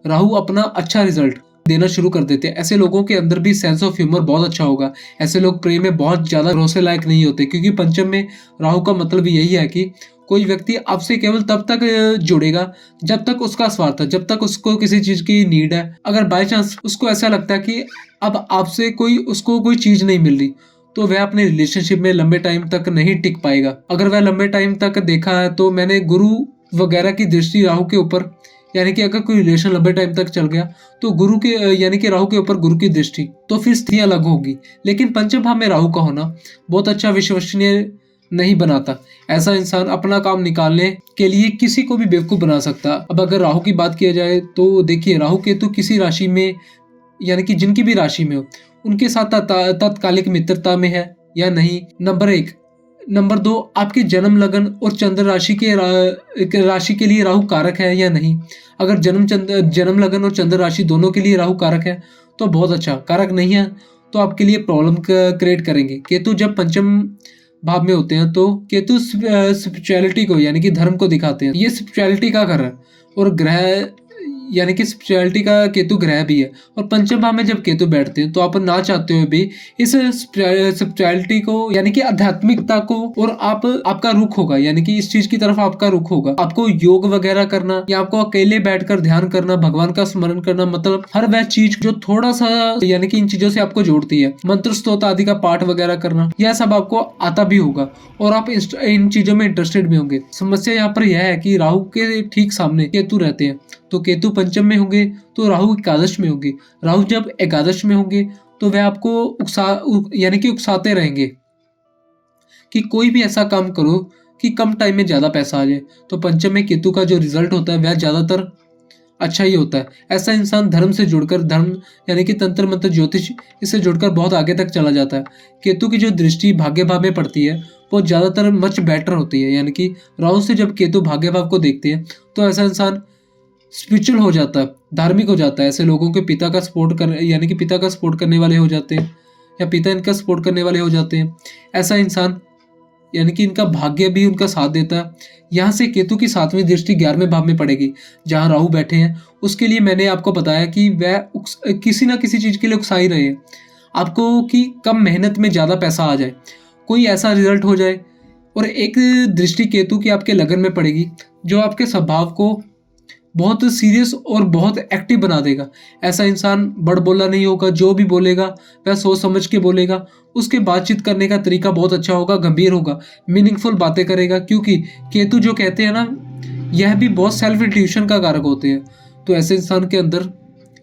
राहु अपना अच्छा रिजल्ट देना शुरू कर देते हैं। ऐसे लोगों के अंदर भी सेंस ऑफ ह्यूमर बहुत अच्छा होगा। ऐसे लोग प्रेम में बहुत ज्यादा भरोसे लायक नहीं होते, क्योंकि पंचम में राहु का मतलब यही है कि कोई व्यक्ति आपसे केवल तब तक जुड़ेगा जब तक उसका स्वार्थ है, जब तक उसको किसी चीज की नीड है। अगर बाय चांस उसको ऐसा लगता है कि अब आपसे उसको कोई चीज नहीं मिल रही, तो वह अपने रिलेशनशिप में लंबे टाइम तक नहीं टिक पाएगा। अगर वह लंबे टाइम तक देखा है तो मैंने गुरु वगैरह की दृष्टि राहु के ऊपर, यानी कि अगर कोई रिलेशन लंबे टाइम तक चल गया तो गुरु के यानी कि राहु के ऊपर गुरु की दृष्टि, तो फिर स्थिति अलग होगी। लेकिन पंचम भाव में राहु का होना बहुत अच्छा विश्वसनीय नहीं बनाता। ऐसा इंसान अपना काम निकालने के लिए किसी को भी बेवकूफ बना सकता। अब अगर राहु की बात किया जाए तो देखिए, राहु केतु किसी राशि में, यानी कि जिनकी भी राशि में हो, उनके साथ तात्कालिक मित्रता में है या नहीं, नंबर 1। नंबर 2, आपके जन्म लगन और चंद्र राशि के लिए राहु कारक है या नहीं। अगर जन्म लगन और चंद्र राशि दोनों के लिए राहु कारक है तो बहुत अच्छा, कारक नहीं है तो आपके लिए प्रॉब्लम क्रिएट करेंगे। केतु जब पंचम भाव में होते हैं तो केतु स्पिरिचुअलिटी को, यानी कि धर्म को दिखाते हैं। ये स्पिरिचुअलिटी का घर है और ग्रह, यानी कि स्पिरिचुअलिटी का केतु ग्रह भी है। और पंचम भाव में जब केतु बैठते हैं तो आप ना चाहते हुए भी इस स्पिरिचुअलिटी को, यानी कि आध्यात्मिकता को, और आपका रुख होगा, यानी कि इस चीज की तरफ आपका रुख होगा। आपको योग वगैरह करना या आपको अकेले बैठकर ध्यान करना, भगवान का स्मरण करना, मतलब हर वह चीज जो थोड़ा सा, यानी कि इन चीजों से आपको जोड़ती है, मंत्र स्तोत्र आदि का पाठ वगैरह करना, यह सब आपको आता भी होगा और आप इन चीजों में इंटरेस्टेड भी होंगे। समस्या यहाँ पर यह है कि राहु के ठीक सामने केतु रहते हैं, तो केतु पंचम में होंगे तो राहु एकादश में होंगे। राहु जब एकादश में होंगे तो वह आपको यानी कि उकसाते रहेंगे कि कोई भी ऐसा काम करो कि कम टाइम में ज्यादा पैसा आ जाए। तो पंचम में केतु का जो रिजल्ट होता है वह ज्यादातर अच्छा ही होता है। ऐसा इंसान धर्म से जुड़कर, धर्म यानी कि तंत्र मंत्र ज्योतिष, इससे जुड़कर बहुत आगे तक चला जाता है। केतु की जो दृष्टि भाग्य भाव में पड़ती है वो ज्यादातर मच बेटर होती है, यानी कि राहु से जब केतु भाग्य भाव को देखते हैं तो ऐसा इंसान स्पिरिचुअल हो जाता है, धार्मिक हो जाता है। ऐसे लोगों के पिता का सपोर्ट कर, यानी कि पिता का सपोर्ट करने वाले हो जाते हैं या पिता इनका सपोर्ट करने वाले हो जाते हैं। ऐसा इंसान, यानी कि इनका भाग्य भी उनका साथ देता है। यहाँ से केतु की 7वीं दृष्टि 11वें भाव में पड़ेगी जहाँ राहु बैठे हैं। उसके लिए मैंने आपको बताया कि वह किसी ना किसी चीज के लिए उकसा ही रहे हैं आपको कि कम मेहनत में ज्यादा पैसा आ जाए, कोई ऐसा रिजल्ट हो जाए। और एक दृष्टि केतु की आपके लगन में पड़ेगी जो आपके स्वभाव को बहुत सीरियस और बहुत एक्टिव बना देगा। ऐसा इंसान बड़ बोला नहीं होगा, जो भी बोलेगा वह सोच समझ के बोलेगा। उसके बातचीत करने का तरीका बहुत अच्छा होगा, गंभीर होगा, मीनिंगफुल बातें करेगा, क्योंकि केतु जो कहते हैं ना, यह भी बहुत सेल्फ इंट्यूशन का कारक होते हैं। तो ऐसे इंसान के अंदर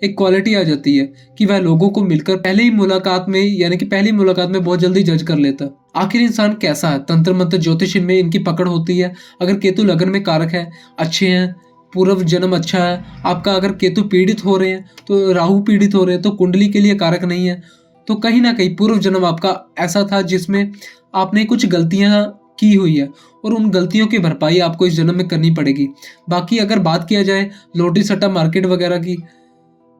एक क्वालिटी आ जाती है कि वह लोगों को मिलकर पहले ही मुलाकात में यानी कि पहली मुलाकात में बहुत जल्दी जज कर लेता। आखिर इंसान कैसा है, तंत्र मंत्र ज्योतिष में इनकी पकड़ होती है। अगर केतु लगन में कारक है, अच्छे हैं, पूर्व जन्म अच्छा है। आपका अगर केतु पीड़ित हो रहे हैं तो राहु पीड़ित हो रहे हैं तो कुंडली के लिए कारक नहीं है। तो कहीं ना कहीं पूर्व जन्म आपका ऐसा था जिसमें आपने कुछ गलतियां की हुई है और उन गलतियों की भरपाई आपको इस जन्म में करनी पड़ेगी। बाकी अगर बात किया जाए लॉटरी सट्टा मार्केट वगैरह की,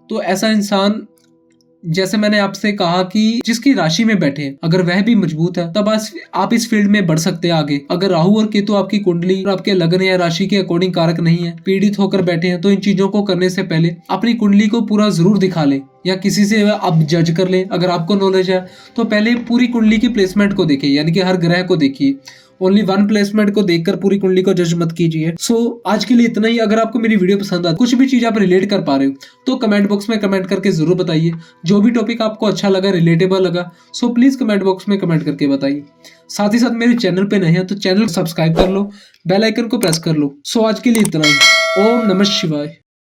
तो ऐसा इंसान जैसे मैंने आपसे कहा कि जिसकी राशि में बैठे अगर वह भी मजबूत है तब आप इस फील्ड में बढ़ सकते हैं आगे। अगर राहु और केतु आपकी कुंडली और आपके लग्न या राशि के अकॉर्डिंग कारक नहीं है, पीड़ित होकर बैठे हैं, तो इन चीजों को करने से पहले अपनी कुंडली को पूरा जरूर दिखा ले या किसी से आप जज कर ले। अगर आपको नॉलेज है तो पहले पूरी कुंडली की प्लेसमेंट को देखिए, यानी कि हर ग्रह को देखिए। ओनली वन प्लेसमेंट को देखकर पूरी कुंडली को जज मत कीजिए। आज के लिए इतना ही। अगर आपको मेरी वीडियो पसंद आती, कुछ भी चीज आप रिलेट कर पा रहे हो तो कमेंट बॉक्स में कमेंट करके जरूर बताइए। जो भी टॉपिक आपको अच्छा लगा, रिलेटेबल लगा, प्लीज कमेंट बॉक्स में कमेंट करके बताइए। साथ ही साथ मेरे चैनल पे नए हैं तो चैनल सब्सक्राइब कर लो, बेल आइकन को प्रेस कर लो। आज के लिए इतना ही। ओम नमः शिवाय।